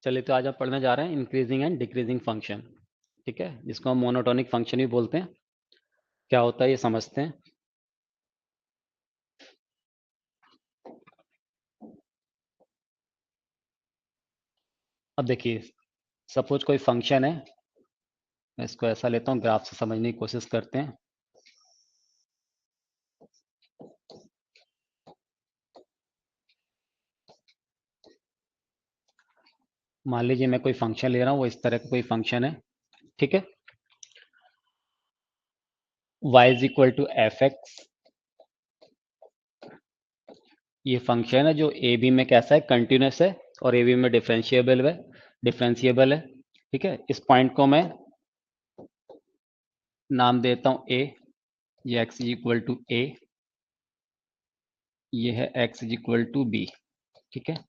चलिए तो आज हम पढ़ने जा रहे हैं इंक्रीजिंग एंड डिक्रीजिंग फंक्शन। ठीक है, जिसको हम मोनोटोनिक फंक्शन भी बोलते हैं। क्या होता है ये समझते हैं। अब देखिए, सपोज कोई फंक्शन है। मैं इसको ऐसा लेता हूँ, ग्राफ से समझने की कोशिश करते हैं। मान लीजिए मैं कोई फंक्शन ले रहा हूँ, वो इस तरह का कोई फंक्शन है। ठीक है, y is equal to F X. ये फंक्शन है जो ए बी में कैसा है, कंटिन्यूस है, और ए बी में डिफरेंशिएबल है। ठीक है, इस पॉइंट को मैं नाम देता हूँ ए। ये X is equal to A, ये है X is equal to B. ठीक है,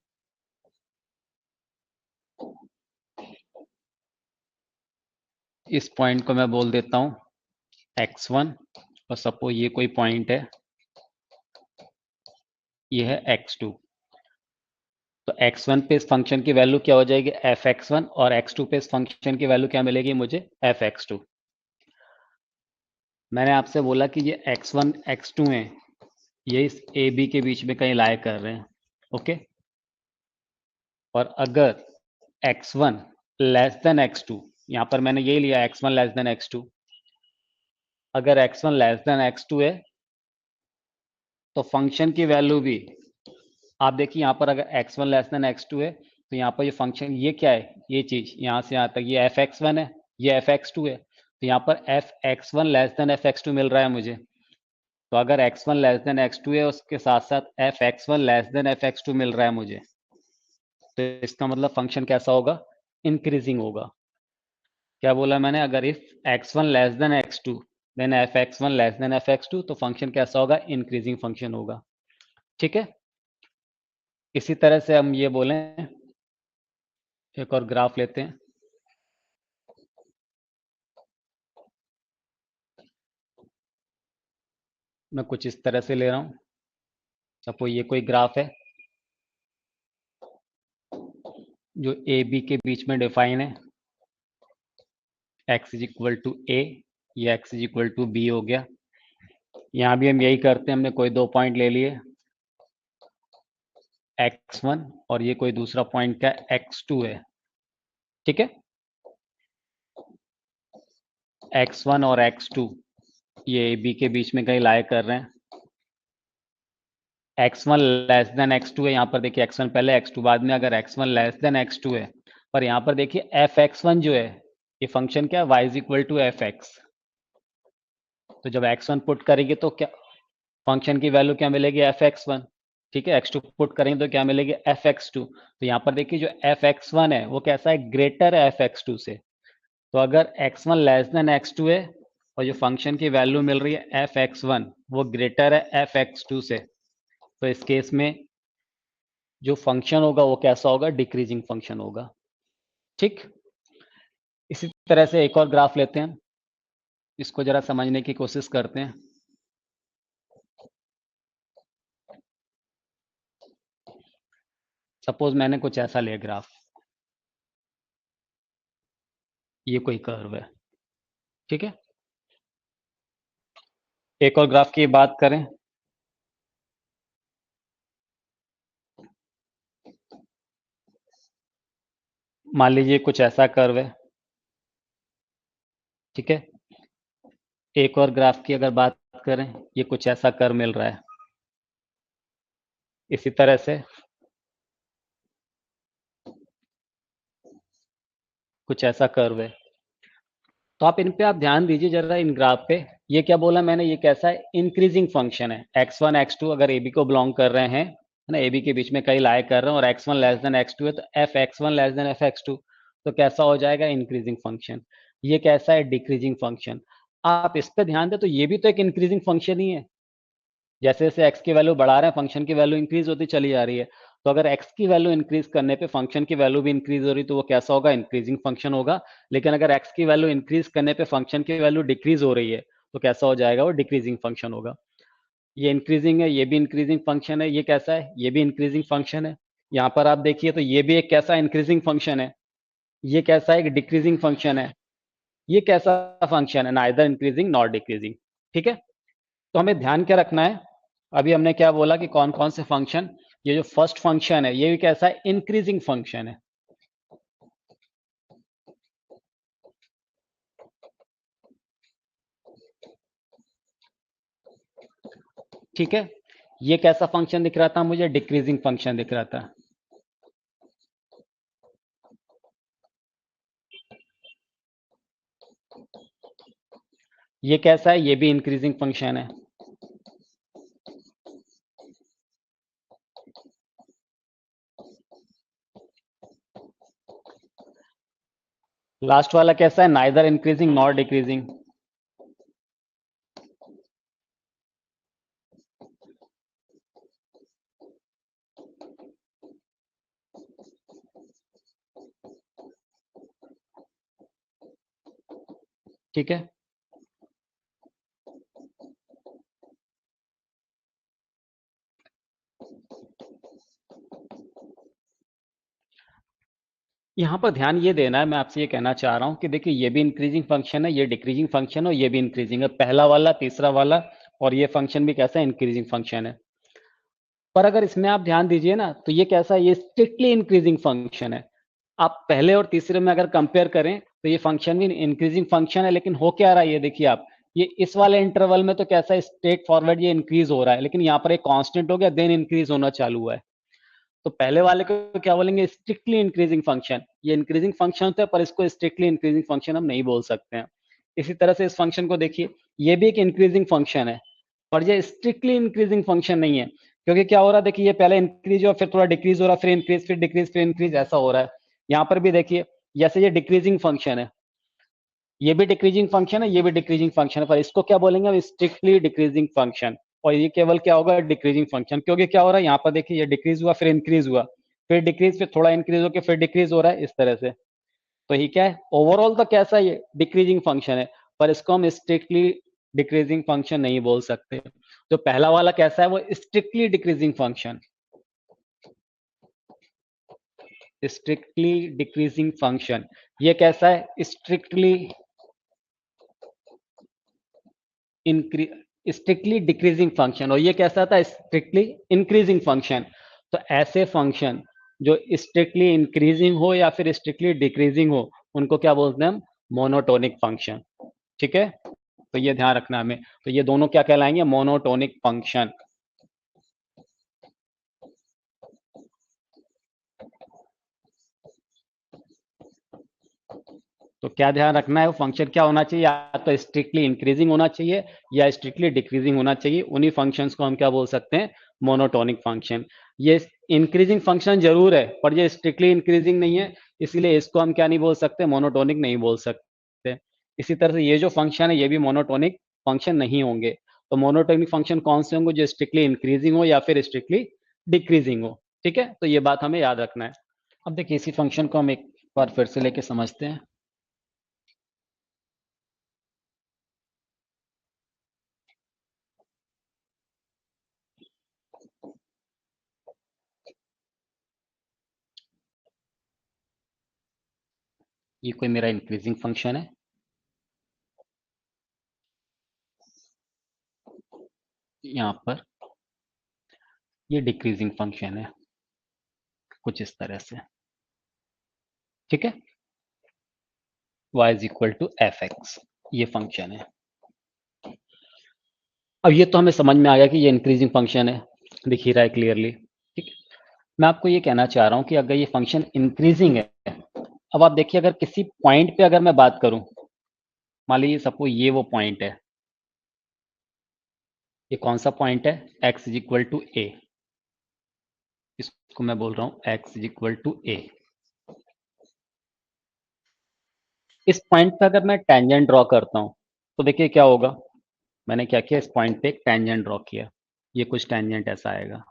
इस पॉइंट को मैं बोल देता हूं x1, और सपोज ये कोई पॉइंट है, ये है x2। तो x1 पे इस फंक्शन की वैल्यू क्या हो जाएगी, f(x1), और x2 पे इस फंक्शन की वैल्यू क्या मिलेगी मुझे, f(x2). मैंने आपसे बोला कि ये x1 x2 है, ये इस a b के बीच में कहीं लाए कर रहे हैं। ओके, और अगर x1 लेस देन x2, यहां पर मैंने ये लिया x1 लेस देन x2, अगर x1 लेस देन x2 है तो फंक्शन की वैल्यू भी, आप देखिए यहाँ पर अगर x1 लेस देन x2 है तो यहाँ पर ये फंक्शन, ये क्या है, ये चीज यहाँ से यहाँ तक ये f(x1) है, ये f(x2) है, तो यहाँ पर f(x1) लेस देन f(x2) मिल रहा है मुझे। तो अगर x1 लेस देन x2 है, उसके साथ साथ f(x1) लेस देन f(x2) मिल रहा है मुझे, तो इसका मतलब फंक्शन कैसा होगा, इंक्रीजिंग होगा। क्या बोला मैंने, अगर if x1 less then x2 then f(x1) less then f(x2), तो फंक्शन कैसा होगा, इंक्रीजिंग फंक्शन होगा। ठीक है, इसी तरह से हम ये बोलें, एक और ग्राफ लेते हैं। मैं कुछ इस तरह से ले रहा हूं, सपोज ये कोई ग्राफ है जो ए बी के बीच में डिफाइन है। x is equal to A, ये x is equal to B हो गया। यहां भी हम यही करते हैं, हमने कोई दो पॉइंट ले लिए, x1 और ये कोई दूसरा पॉइंट का x2 है। ठीक है, x1 और x2 ये ए बी के बीच में कहीं लाए कर रहे हैं। x1 लेस देन x2 है, यहाँ पर देखिए x1 पहले x2 बाद में, अगर x1 लेस देन x2 है, पर यहाँ पर देखिए f(x1) जो है, ये फंक्शन क्या है, y is equal to F X. तो जब x1 पुट करेंगे तो क्या फंक्शन की वैल्यू क्या मिलेगी, f(x1). ठीक है, x2 पुट करेंगे तो क्या मिलेगी, f(x2). तो यहाँ पर देखिए जो f(x1) है वो कैसा है, ग्रेटर है f(x2) से। तो अगर x1 लेस देन x2 है और जो फंक्शन की वैल्यू मिल रही है f(x1) वो ग्रेटर है f(x2) से, तो इस केस में जो फंक्शन होगा वो कैसा होगा, डिक्रीजिंग फंक्शन होगा। ठीक, इसी तरह से एक और ग्राफ लेते हैं, इसको जरा समझने की कोशिश करते हैं। सपोज मैंने कुछ ऐसा लिया ग्राफ, ये कोई कर्व है। ठीक है, एक और ग्राफ की बात करें, मान लीजिए कुछ ऐसा कर्व है। ठीक है, एक और ग्राफ की अगर बात करें, ये कुछ ऐसा कर्व मिल रहा है। इसी तरह से कुछ ऐसा कर्व है। तो आप इन पे आप ध्यान दीजिए जरा, इन ग्राफ पे। ये क्या बोला मैंने, ये कैसा है, इंक्रीजिंग फंक्शन है। x1 x2 अगर ए बी को बिलोंग कर रहे हैं, है ना, ए बी के बीच में कहीं लाए कर रहे हैं, और x1 लेस देन x2 है, तो f(x1) लेस देन f(x2), तो कैसा हो जाएगा, इंक्रीजिंग फंक्शन। ये कैसा है, डिक्रीजिंग फंक्शन। आप इस पे ध्यान दें तो ये भी तो एक इंक्रीजिंग फंक्शन ही है। जैसे जैसे x की वैल्यू बढ़ा रहे हैं, फंक्शन की वैल्यू इंक्रीज होती चली जा रही है। तो अगर x की वैल्यू इंक्रीज करने पे फंक्शन की वैल्यू भी इंक्रीज हो रही, तो वो कैसा होगा, इंक्रीजिंग फंक्शन होगा। लेकिन अगर x की वैल्यू इंक्रीज करने पे फंक्शन की वैल्यू डिक्रीज हो रही है, तो कैसा हो जाएगा, वो डिक्रीजिंग फंक्शन होगा। ये इंक्रीजिंग है, ये भी इंक्रीजिंग फंक्शन है, ये कैसा है, ये भी इंक्रीजिंग फंक्शन है। यहां पर आप देखिए तो ये भी एक कैसा इंक्रीजिंग फंक्शन है, ये कैसा एक डिक्रीजिंग फंक्शन है, ये कैसा फंक्शन है, नाइदर इंक्रीजिंग नॉट डिक्रीजिंग। ठीक है, तो हमें ध्यान क्या रखना है, अभी हमने क्या बोला कि कौन कौन से फंक्शन, ये जो फर्स्ट फंक्शन है ये भी कैसा है, इंक्रीजिंग फंक्शन है। ठीक है, ये कैसा फंक्शन दिख रहा था मुझे, डिक्रीजिंग फंक्शन दिख रहा था। ये कैसा है, ये भी इंक्रीजिंग फंक्शन है। लास्ट वाला कैसा है, नाइदर इंक्रीजिंग नॉट डिक्रीजिंग। ठीक है, यहां पर ध्यान ये देना है, मैं आपसे ये कहना चाह रहा हूं कि देखिए ये भी इंक्रीजिंग फंक्शन है, ये डिक्रीजिंग फंक्शन है और ये भी इंक्रीजिंग है, पहला वाला तीसरा वाला, और ये फंक्शन भी कैसा है, इंक्रीजिंग फंक्शन है। पर अगर इसमें आप ध्यान दीजिए ना तो ये कैसा है, ये स्ट्रिक्टली इंक्रीजिंग फंक्शन है। आप पहले और तीसरे में अगर कंपेयर करें तो ये फंक्शन भी इंक्रीजिंग फंक्शन है, लेकिन हो क्या रहा है ये देखिए आप, ये इस वाले इंटरवल में तो कैसा है, स्ट्रेट फॉरवर्ड ये इंक्रीज हो रहा है, लेकिन यहाँ पर एक कांस्टेंट हो गया देन इंक्रीज होना चालू हुआ है। तो पहले वाले को क्या बोलेंगे, स्ट्रिक्टली इंक्रीजिंग फंक्शन। ये इंक्रीजिंग फंक्शन होता है पर इसको स्ट्रिक्टली इंक्रीजिंग फंक्शन हम नहीं बोल सकते हैं। इसी तरह से इस फंक्शन को देखिए, ये भी एक इंक्रीजिंग फंक्शन है पर ये स्ट्रिक्टली इंक्रीजिंग फंक्शन नहीं है, क्योंकि क्या हो रहा है देखिए, ये पहले इंक्रीज हुआ फिर थोड़ा डिक्रीज हो रहा, फिर इंक्रीज फिर डिक्रीज फिर इंक्रीज, ऐसा हो रहा है। यहाँ पर भी देखिए, जैसे ये डिक्रीजिंग फंक्शन है, ये भी डिक्रीजिंग फंक्शन है, ये भी डिक्रीजिंग फंक्शन है, पर इसको क्या बोलेंगे हम, स्ट्रिक्टली डिक्रीजिंग फंक्शन। और ये केवल क्या होगा, डिक्रीजिंग फंक्शन, क्योंकि क्या हो रहा है यहाँ पर देखिए, ये डिक्रीज हुआ फिर इंक्रीज हुआ, फिर डिक्रीज फिर थोड़ा इंक्रीज होकर फिर डिक्रीज हो रहा है, इस तरह से। तो ये क्या है, ओवरऑल तो कैसा ये डिक्रीजिंग फंक्शन है, पर इसको हम स्ट्रिक्टली डिक्रीजिंग फंक्शन नहीं बोल सकते। जो पहला वाला कैसा है, वो strictly decreasing function, strictly decreasing function. ये कैसा है, स्ट्रिक्टली स्ट्रिक्टली डिक्रीजिंग फंक्शन, और ये कैसा था, स्ट्रिक्टली इंक्रीजिंग फंक्शन। तो ऐसे फंक्शन जो स्ट्रिक्टली इंक्रीजिंग हो या फिर स्ट्रिक्टली डिक्रीजिंग हो, उनको क्या बोलते हैं हम, मोनोटोनिक फंक्शन। ठीक है, तो ये ध्यान रखना हमें, तो ये दोनों क्या कहलाएंगे, मोनोटोनिक फंक्शन। तो क्या ध्यान रखना है, वो फंक्शन क्या होना चाहिए, या तो स्ट्रिक्टली इंक्रीजिंग होना चाहिए या स्ट्रिक्टली डिक्रीजिंग होना चाहिए, उन्हीं फंक्शंस को हम क्या बोल सकते हैं, मोनोटोनिक फंक्शन। ये इंक्रीजिंग फंक्शन जरूर है पर ये स्ट्रिक्टली इंक्रीजिंग नहीं है, इसलिए इसको हम क्या नहीं बोल सकते, मोनोटोनिक नहीं बोल सकते। इसी तरह से ये जो फंक्शन है ये भी मोनोटोनिक फंक्शन नहीं होंगे। तो मोनोटोनिक फंक्शन कौन से होंगे, जो स्ट्रिक्टली इंक्रीजिंग हो या फिर स्ट्रिक्टली डिक्रीजिंग हो। ठीक है, तो ये बात हमें याद रखना है। अब देखिए इसी फंक्शन को हम एक बार फिर से लेके समझते हैं। ये कोई मेरा इंक्रीजिंग फंक्शन है, यहाँ पर ये डिक्रीजिंग फंक्शन है, कुछ इस तरह से। ठीक है, y is equal to F X, ये फंक्शन है। अब ये तो हमें समझ में आ गया कि ये इंक्रीजिंग फंक्शन है, दिख ही रहा है क्लियरली। ठीक है, मैं आपको ये कहना चाह रहा हूं कि अगर ये फंक्शन इंक्रीजिंग है, अब आप देखिए अगर किसी पॉइंट पे अगर मैं बात करूं, मान लीजिए सपोज ये वो पॉइंट है, ये कौन सा पॉइंट है, x इज इक्वल टू ए, इसको मैं बोल रहा हूं x इज इक्वल टू ए। इस पॉइंट पे अगर मैं टेंजेंट ड्रॉ करता हूं तो देखिए क्या होगा, मैंने क्या किया, इस पॉइंट पे एक टेंजेंट ड्रॉ किया, ये कुछ टेंजेंट ऐसा आएगा,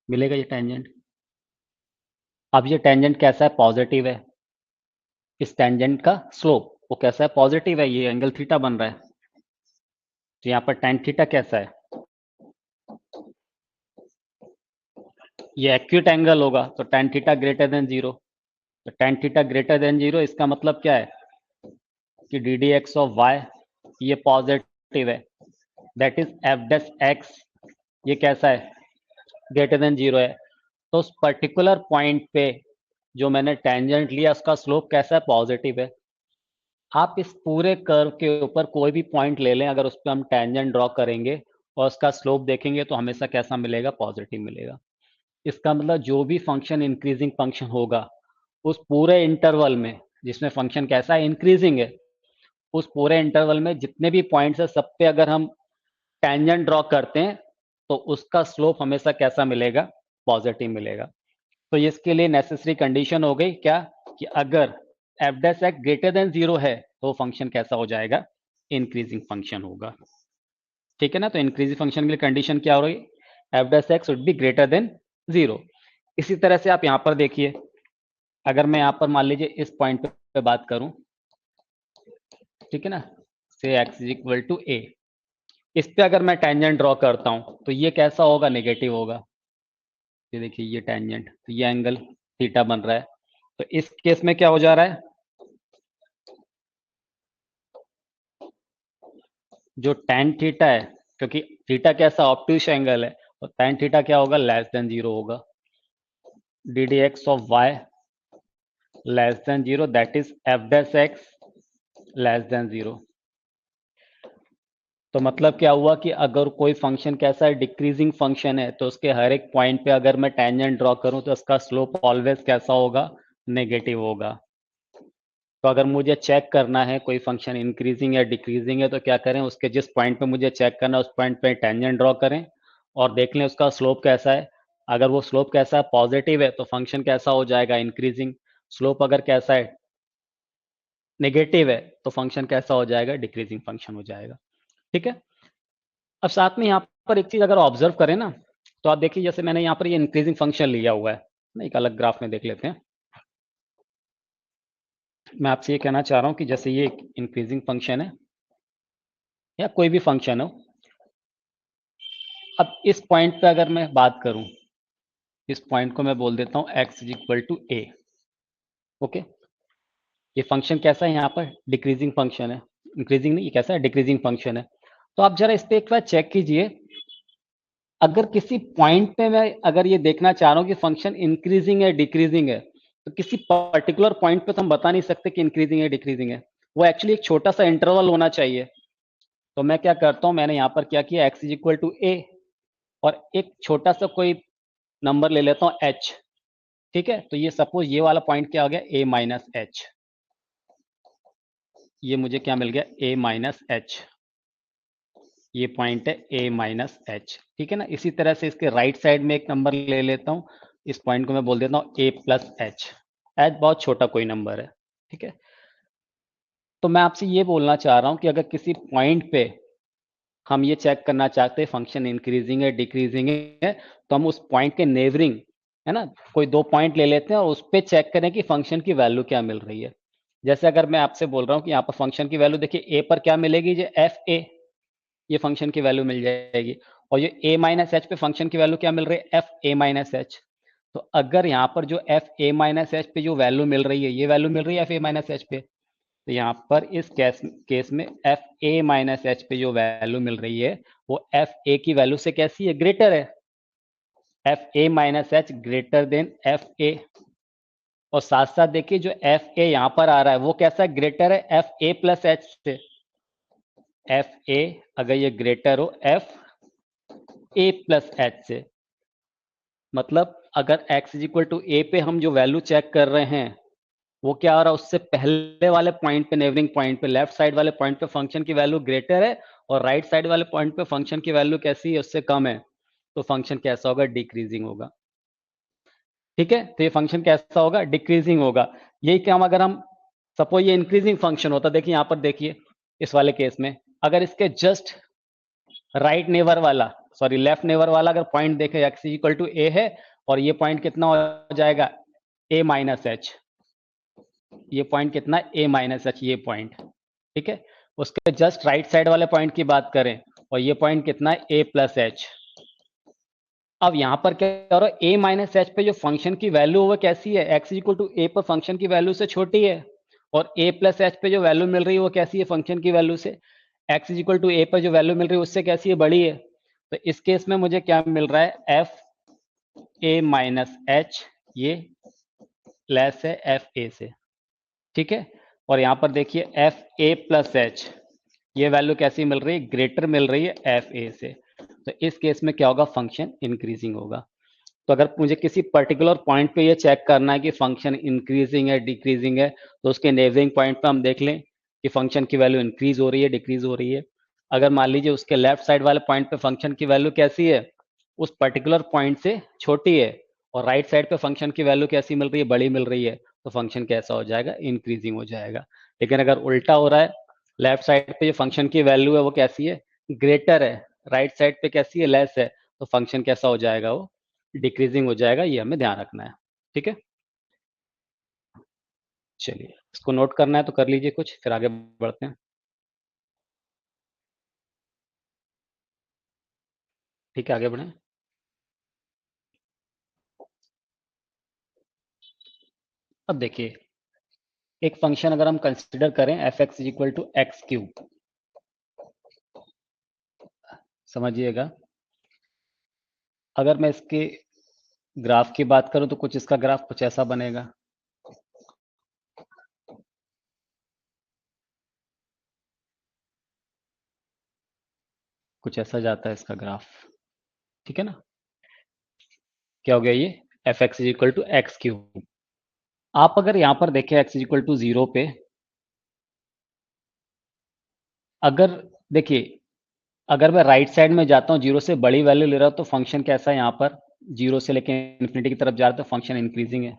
मिलेगा ये टेंजेंट। अब ये टेंजेंट कैसा है, पॉजिटिव है, इस टेंजेंट का स्लोप वो कैसा है, पॉजिटिव है, ये एंगल थीटा बन रहा है। तो यहाँ पर टेन थीटा कैसा है, ये एक्यूट एंगल होगा तो tan थीटा ग्रेटर देन 0, तो tan थीटा ग्रेटर देन 0 इसका मतलब क्या है कि D D X of Y ये पॉजिटिव है, that is F dash X ये कैसा है, ग्रेटर देन 0 है। तो उस पर्टिकुलर पॉइंट पे जो मैंने टेंजेंट लिया उसका स्लोप कैसा है, पॉजिटिव है। आप इस पूरे कर्व के ऊपर कोई भी पॉइंट ले लें, अगर उस पर हम टेंजेंट ड्रॉ करेंगे और उसका स्लोप देखेंगे तो हमेशा कैसा मिलेगा, पॉजिटिव मिलेगा। इसका मतलब जो भी फंक्शन इंक्रीजिंग फंक्शन होगा उस पूरे इंटरवल में जिसमें फंक्शन कैसा है, इंक्रीजिंग है, उस पूरे इंटरवल में जितने भी पॉइंट्स है सब पे अगर हम टेंजेंट ड्रॉ करते हैं तो उसका स्लोप हमेशा कैसा मिलेगा, पॉजिटिव मिलेगा। तो इसके लिए नेसेसरी कंडीशन हो गई क्या, कि अगर F dash x greater then 0 है तो फंक्शन कैसा हो जाएगा, इंक्रीजिंग फंक्शन होगा। ठीक है ना, तो इंक्रीजिंग फंक्शन के लिए कंडीशन क्या हो रही, F dash x would be greater then 0। इसी तरह से आप यहां पर देखिए, अगर मैं यहां पर मान लीजिए इस पॉइंट पे बात करूं, ठीक है ना, से एक्स इज इक्वल टू ए, इस पे अगर मैं टेंजेंट ड्रॉ करता हूं तो ये कैसा होगा, नेगेटिव होगा। ये देखिए ये टेंजेंट, तो ये एंगल थीटा बन रहा है। तो इस केस में क्या हो जा रहा है, जो tan थीटा है, क्योंकि थीटा कैसा ऑप्टिश एंगल है, तो tan थीटा क्या होगा, लेस देन 0 होगा। D D X of Y less then 0, that is F dash X less then 0। तो मतलब क्या हुआ कि अगर कोई फंक्शन कैसा है, डिक्रीजिंग फंक्शन है, तो उसके हर एक पॉइंट पे अगर मैं टेंजेंट ड्रॉ करूं तो उसका स्लोप ऑलवेज कैसा होगा, नेगेटिव होगा। तो अगर मुझे चेक करना है कोई फंक्शन इंक्रीजिंग या डिक्रीजिंग है तो क्या करें, उसके जिस पॉइंट पे मुझे चेक करना है उस पॉइंट पे टेंजेंट ड्रॉ करें और देख लें उसका स्लोप कैसा है। अगर वो स्लोप कैसा है, पॉजिटिव है, तो फंक्शन कैसा हो जाएगा, इंक्रीजिंग। स्लोप अगर कैसा है, नेगेटिव है, तो फंक्शन कैसा हो जाएगा, डिक्रीजिंग फंक्शन हो जाएगा। ठीक है। अब साथ में यहाँ पर एक चीज अगर ऑब्जर्व करें ना, तो आप देखिए जैसे मैंने यहाँ पर ये इंक्रीजिंग फंक्शन लिया हुआ है ना, एक अलग ग्राफ में देख लेते हैं। मैं आपसे ये कहना चाह रहा हूँ कि जैसे ये इंक्रीजिंग फंक्शन है या कोई भी फंक्शन हो, अब इस पॉइंट पे अगर मैं बात करूं, इस पॉइंट को मैं बोल देता हूं x is equal to A. Okay, ये फंक्शन कैसा है, यहाँ पर डिक्रीजिंग फंक्शन है, इंक्रीजिंग नहीं, ये कैसा है, डिक्रीजिंग फंक्शन है। तो आप जरा इस पे एक बार चेक कीजिए, अगर किसी पॉइंट पे मैं अगर ये देखना चाह रहा हूँ कि फंक्शन इंक्रीजिंग है डिक्रीजिंग है, तो किसी पर्टिकुलर पॉइंट पे तो हम बता नहीं सकते कि इंक्रीजिंग है डिक्रीजिंग है, वो एक्चुअली एक छोटा सा इंटरवल होना चाहिए। तो मैं क्या करता हूँ, मैंने यहाँ पर क्या किया, x इज इक्वल टू ए और एक छोटा सा कोई नंबर ले लेता हूँ h। ठीक है, तो ये सपोज ये वाला पॉइंट क्या हो गया, a माइनस एच, ये मुझे क्या मिल गया, a माइनस एच, ये पॉइंट है a माइनस एच। ठीक है ना, इसी तरह से इसके राइट साइड में एक नंबर ले लेता हूँ, इस पॉइंट को मैं बोल देता हूँ a प्लस एच, एच बहुत छोटा कोई नंबर है। ठीक है, तो मैं आपसे ये बोलना चाह रहा हूँ कि अगर किसी पॉइंट पे हम ये चेक करना चाहते हैं फंक्शन इंक्रीजिंग है डिक्रीजिंग है, तो हम उस पॉइंट के नेबरिंग, है ना, कोई दो पॉइंट ले लेते हैं और उस पर चेक करें कि फंक्शन की वैल्यू क्या मिल रही है। जैसे अगर मैं आपसे बोल रहा हूँ कि यहाँ पर फंक्शन की वैल्यू देखिए, ए पर क्या मिलेगी, जो एफ ए, ये फंक्शन की वैल्यू मिल जाएगी, और ये ए माइनस एच पे फंक्शन की वैल्यू क्या मिल रही है, एफ ए माइनस एच। तो अगर यहाँ पर जो एफ ए माइनस एच पे जो वैल्यू मिल रही है, ये वैल्यू मिल रही है एफ ए माइनस एच पे, तो यहाँ पर इस केस में एफ ए माइनस एच पे जो वैल्यू मिल रही है वो एफ ए की वैल्यू से कैसी है, ग्रेटर है। F A minus H greater than F A, और साथ साथ देखिए जो एफ ए यहाँ पर आ रहा है वो कैसा है, ग्रेटर है एफ ए प्लस एच से। एफ ए अगर ये ग्रेटर हो एफ ए प्लस एच से, मतलब अगर x इज इक्वल टू ए पे हम जो वैल्यू चेक कर रहे हैं वो क्या आ रहा है, उससे पहले वाले पॉइंट पे, नेबरिंग पॉइंट पे, लेफ्ट साइड वाले पॉइंट पे फंक्शन की वैल्यू ग्रेटर है और राइट साइड वाले पॉइंट पे फंक्शन की वैल्यू कैसी है, उससे कम है, तो फंक्शन कैसा होगा, डिक्रीजिंग होगा। ठीक है, तो ये फंक्शन कैसा होगा, डिक्रीजिंग होगा। यही काम अगर हम सपोज ये इंक्रीजिंग फंक्शन होता, देखिए यहां पर देखिए इस वाले केस में, अगर इसके जस्ट राइट नेबर वाला, सॉरी लेफ्ट नेबर वाला अगर पॉइंट देखे एक्स इक्वल टू ए है और ये पॉइंट कितना हो जाएगा, ए माइनस एच, ये पॉइंट कितना, ए माइनस एच, ये पॉइंट। ठीक है, उसके जस्ट राइट साइड वाले पॉइंट की बात करें और ये पॉइंट कितना है, ए प्लस एच, अब यहां पर क्या हो रहा है, a माइनस एच पे जो फंक्शन की वैल्यू वो कैसी है, x इक्वल टू ए पर फंक्शन की वैल्यू से छोटी है, और a प्लस एच पे जो वैल्यू मिल रही है वो कैसी है फंक्शन की वैल्यू से, x इक्वल टू ए पर जो वैल्यू मिल रही है उससे कैसी है, बड़ी है। तो इस केस में मुझे क्या मिल रहा है, एफ ए माइनस एच ये लेस है एफ ए से, ठीक है। और यहां पर देखिए एफ ए प्लस एच ये वैल्यू कैसी मिल रही है, ग्रेटर मिल रही है एफ ए से। तो इस केस में क्या होगा, फंक्शन इंक्रीजिंग होगा। तो अगर मुझे किसी पर्टिकुलर पॉइंट पे ये चेक करना है कि फंक्शन इंक्रीजिंग है डिक्रीजिंग है, तो उसके नेबरिंग पॉइंट पे हम देख लें कि फंक्शन की वैल्यू इंक्रीज हो रही है डिक्रीज हो रही है। अगर मान लीजिए उसके लेफ्ट साइड वाले पॉइंट पे फंक्शन की वैल्यू कैसी है, उस पर्टिकुलर पॉइंट से छोटी है, और राइट साइड पे फंक्शन की वैल्यू कैसी मिल रही है, बड़ी मिल रही है, तो फंक्शन कैसा हो जाएगा, इंक्रीजिंग हो जाएगा। लेकिन अगर उल्टा हो रहा है, लेफ्ट साइड पे जो फंक्शन की वैल्यू है वो कैसी है, ग्रेटर है, राइट साइड पे कैसी है, लेस है, तो फंक्शन कैसा हो जाएगा, वो डिक्रीजिंग हो जाएगा। ये हमें ध्यान रखना है, ठीक है। चलिए इसको नोट करना है तो कर लीजिए कुछ, फिर आगे बढ़ते हैं। ठीक है, आगे बढ़ें। अब देखिए, एक फंक्शन अगर हम कंसिडर करें F X is equal to X cube, समझिएगा। अगर मैं इसके ग्राफ की बात करूं तो कुछ इसका ग्राफ कुछ ऐसा बनेगा, कुछ ऐसा जाता है इसका ग्राफ, ठीक है ना। क्या हो गया ये, F X is equal to X cube. आप अगर यहां पर देखें X is equal to zero पे, अगर देखिए, अगर मैं राइट साइड में जाता हूँ जीरो से बड़ी वैल्यू ले रहा हूँ, तो फंक्शन कैसा है यहाँ पर, जीरो से लेके इन्फिनिटी की तरफ जा रहा है तो फंक्शन इंक्रीजिंग है,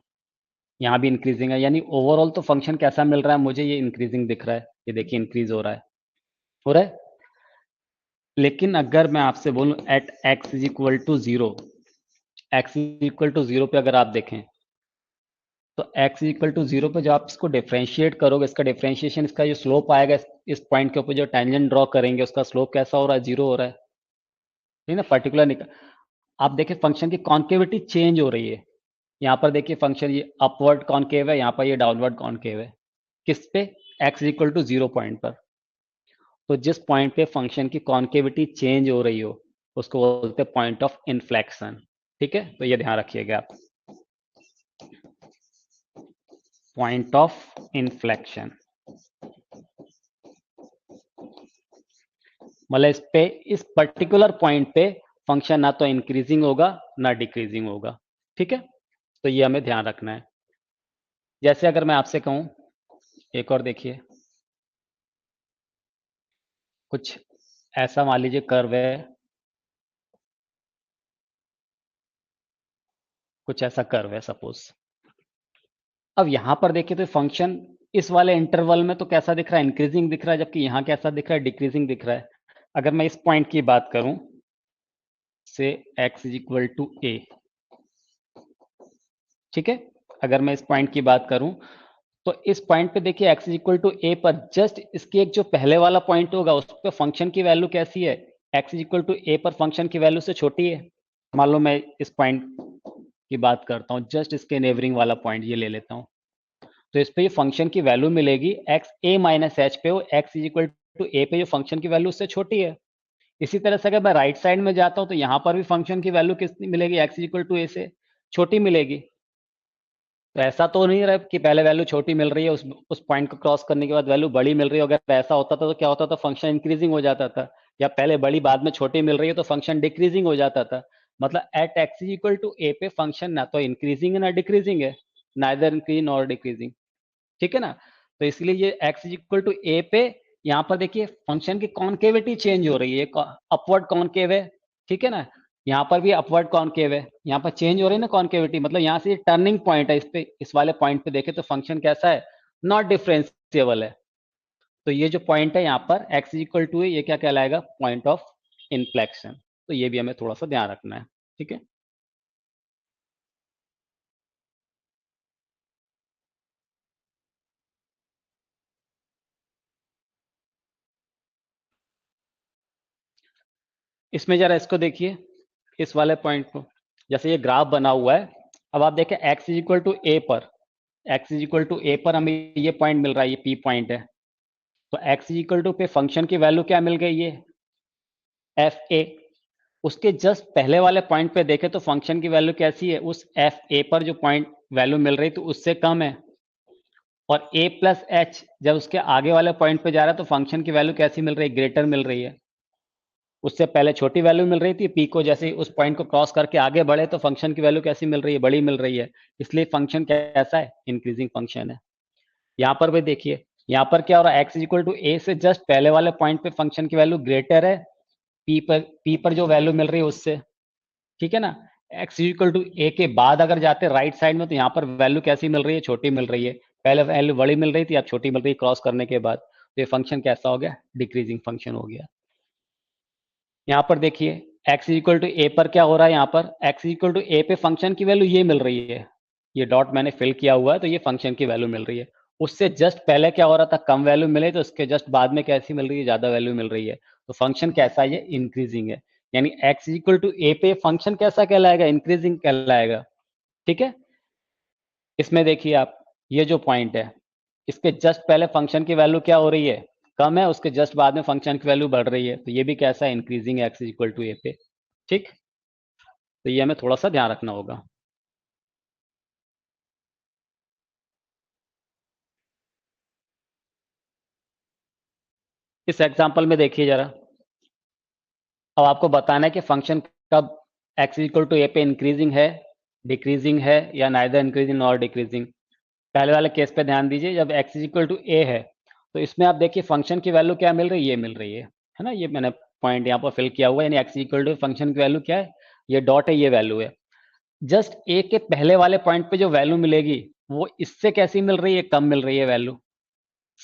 यहाँ भी इंक्रीजिंग है, यानी ओवरऑल तो फंक्शन कैसा मिल रहा है मुझे, ये इंक्रीजिंग दिख रहा है, ये देखिए इंक्रीज हो रहा है, हो रहा है। लेकिन अगर मैं आपसे बोलूं at x is equal to zero, X is equal to zero पे अगर आप देखें, तो x इक्वल टू जीरो पे जो आप इसको डिफरेंशिएट करोगे, इसका डिफरेंशिएशन, इसका जो स्लोप आएगा इस पॉइंट के ऊपर जो टेंजेंट ड्रॉ करेंगे उसका स्लोप कैसा हो रहा है, जीरो हो रहा है, ठीक है ना, पर्टिकुलर निकल। आप देखिए फंक्शन की कॉन्केविटी चेंज हो रही है, यहाँ पर देखिए फंक्शन ये अपवर्ड कॉन्केव है, यहाँ पर ये डाउनवर्ड कॉन्केव है, किस पे, x equal to zero point पर। तो जिस पॉइंट पे फंक्शन की कॉन्केविटी चेंज हो रही हो उसको बोलते हैं पॉइंट ऑफ इन्फ्लेक्शन, ठीक है। तो ये ध्यान रखिएगा आप, पॉइंट ऑफ इन्फ्लेक्शन, मतलब इस पे, इस पर्टिकुलर पॉइंट पे फंक्शन ना तो इंक्रीजिंग होगा ना डिक्रीजिंग होगा, ठीक है। तो ये हमें ध्यान रखना है। जैसे अगर मैं आपसे कहूं, एक और देखिए, कुछ ऐसा मान लीजिए कर्व है, कुछ ऐसा कर्व है सपोज। अब यहां पर देखिए तो फंक्शन इस वाले इंटरवल में तो कैसा दिख रहा है, इंक्रीजिंग दिख रहा है, जबकि यहां कैसा दिख रहा है, डिक्रीजिंग दिख रहा है। अगर मैं इस पॉइंट की बात करूं, से x इज इक्वल टू ए, ठीक है। अगर मैं इस पॉइंट की बात करूं, तो इस पॉइंट पे देखिए x इज इक्वल टू ए पर जस्ट इसके एक जो पहले वाला पॉइंट होगा उस पर फंक्शन की वैल्यू कैसी है, x इज इक्वल टू ए पर फंक्शन की वैल्यू से छोटी है। मान लो मैं इस पॉइंट की बात करता हूं, जस्ट इसके नेबरिंग वाला पॉइंट ये ले लेता हूं, तो इस पे ये फंक्शन की वैल्यू मिलेगी एक्स ए माइनस एच पे, एक्स इज इक्वल टू ए पे जो फंक्शन की वैल्यू उससे छोटी है। इसी तरह से अगर मैं राइट साइड में जाता हूं तो यहां पर भी फंक्शन की वैल्यू कितनी मिलेगी, एक्स इज इक्वल टू ए से छोटी मिलेगी। तो ऐसा तो नहीं रहा कि पहले वैल्यू छोटी मिल रही है, उस पॉइंट को क्रॉस करने के बाद वैल्यू बड़ी मिल रही है। अगर ऐसा होता था तो क्या होता था, फंक्शन इंक्रीजिंग हो जाता था, या पहले बड़ी बाद में छोटी मिल रही है तो फंक्शन डिक्रीजिंग हो जाता था। मतलब at x is equal to ए पे फंक्शन ना तो इंक्रीजिंग है ना डिक्रीजिंग है, नाइदर इंक्रीजिंग नॉर डिक्रीजिंग, ठीक है ना। तो इसलिए ये x इज इक्वल टू ए पे, यहाँ पर देखिए फंक्शन की कॉन्केविटी चेंज हो रही है, अपवर्ड कॉन्केव है, ठीक है ना। यहाँ पर भी अपवर्ड कॉन्केव है, यहाँ पर चेंज हो रही है ना कॉन्केविटी, मतलब यहाँ से टर्निंग पॉइंट है, इस पे इस वाले पॉइंट पे देखे तो फंक्शन कैसा है, नॉट डिफरेंशिएबल है। तो ये जो पॉइंट है यहाँ पर x इज इक्वल टू है, ये क्या कहलाएगा, पॉइंट ऑफ इन्फ्लेक्शन। तो ये भी हमें थोड़ा सा ध्यान रखना है, ठीक है। इसमें जरा इसको देखिए, इस वाले पॉइंट को, जैसे ये ग्राफ बना हुआ है। अब आप देखें x इज इक्वल टू ए पर, x इज इक्वल टू ए पर हमें ये पॉइंट मिल रहा है, ये P पॉइंट है। तो x इज इक्वल टू पे फंक्शन की वैल्यू क्या मिल गई, ये एफ ए। उसके जस्ट पहले वाले पॉइंट पे देखें तो फंक्शन की वैल्यू कैसी है, उस एफ ए पर जो पॉइंट वैल्यू मिल रही तो उससे कम है। और a प्लस एच जब उसके आगे वाले पॉइंट पे जा रहा है तो फंक्शन की वैल्यू कैसी मिल रही है, ग्रेटर मिल रही है। उससे पहले छोटी वैल्यू मिल रही थी, पी को जैसे उस पॉइंट को क्रॉस करके आगे बढ़े तो फंक्शन की वैल्यू कैसी मिल रही है, बड़ी मिल रही है। इसलिए फंक्शन कैसा है, इंक्रीजिंग फंक्शन है। यहाँ पर भी देखिए, यहाँ पर क्या हो रहा है, x इक्वल टू ए से जस्ट पहले वाले पॉइंट पे फंक्शन की वैल्यू ग्रेटर है p पर जो वैल्यू मिल रही है उससे, ठीक है ना। x इक्वल टू ए के बाद अगर जाते राइट साइड में तो यहाँ पर वैल्यू कैसी मिल रही है, छोटी मिल रही है। पहले वैल्यू बड़ी मिल रही थी, अब छोटी मिल रही है क्रॉस करने के बाद। तो ये फंक्शन कैसा हो गया, डिक्रीजिंग फंक्शन हो गया। यहाँ पर देखिए x इक्वल टू ए पर क्या हो रहा है, यहाँ पर x इक्वल टू ए पे फंक्शन की वैल्यू ये मिल रही है, ये डॉट मैंने फिल किया हुआ है तो ये फंक्शन की वैल्यू मिल रही है। उससे जस्ट पहले क्या हो रहा था, कम वैल्यू मिले तो उसके जस्ट बाद में कैसी मिल रही है, ज्यादा वैल्यू मिल रही है। तो फंक्शन कैसा है, ये इंक्रीजिंग है। यानी x इक्वल टू ए पे फंक्शन कैसा कहलाएगा, इंक्रीजिंग कहलाएगा। ठीक है। इसमें देखिए आप, ये जो पॉइंट है इसके जस्ट पहले फंक्शन की वैल्यू क्या हो रही है, कम है, उसके जस्ट बाद में फंक्शन की वैल्यू बढ़ रही है, तो ये भी कैसा है, इंक्रीजिंग एक्स इक्वल टू ए पे। ठीक, तो ये हमें थोड़ा सा ध्यान रखना होगा। इस एग्जांपल में देखिए जरा, अब आपको बताना है कि फंक्शन कब एक्स इक्वल टू ए पे इंक्रीजिंग है, डिक्रीजिंग है, या नाइदर इंक्रीजिंग और डिक्रीजिंग। पहले वाले केस पे ध्यान दीजिए, जब एक्स इक्वल टू ए है तो इसमें आप देखिए फंक्शन की वैल्यू क्या मिल रही है, ये मिल रही है ना। ये मैंने पॉइंट यहाँ पर फिल किया हुआ है, यानी एक्स इक्वल टू फंक्शन की वैल्यू क्या है, ये डॉट है, ये वैल्यू है। जस्ट ए के पहले वाले पॉइंट पे जो वैल्यू मिलेगी वो इससे कैसी मिल रही है, कम मिल रही है वैल्यू।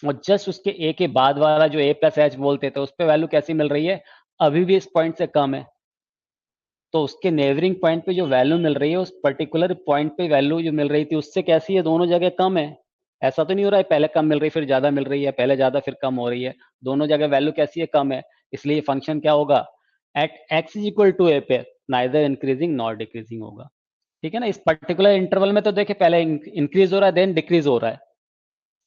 और जस्ट उसके ए के बाद वाला जो ए प्लस एच बोलते थे उस पे वैल्यू कैसी मिल रही है, अभी भी इस पॉइंट से कम है। तो उसके नेबरिंग पॉइंट पे जो वैल्यू मिल रही है उस पर्टिकुलर पॉइंट पे वैल्यू जो मिल रही थी उससे कैसी है, दोनों जगह कम है। ऐसा तो नहीं हो रहा है पहले कम मिल रही फिर ज्यादा मिल रही है, पहले ज्यादा फिर कम हो रही है। दोनों जगह वैल्यू कैसी है, कम है। इसलिए फंक्शन क्या होगा, at x is equal to ए पे नाइदर इंक्रीजिंग नॉट डिक्रीजिंग होगा। ठीक है ना। इस पर्टिकुलर इंटरवल में तो देखिए पहले इंक्रीज हो रहा है देन डिक्रीज हो रहा है।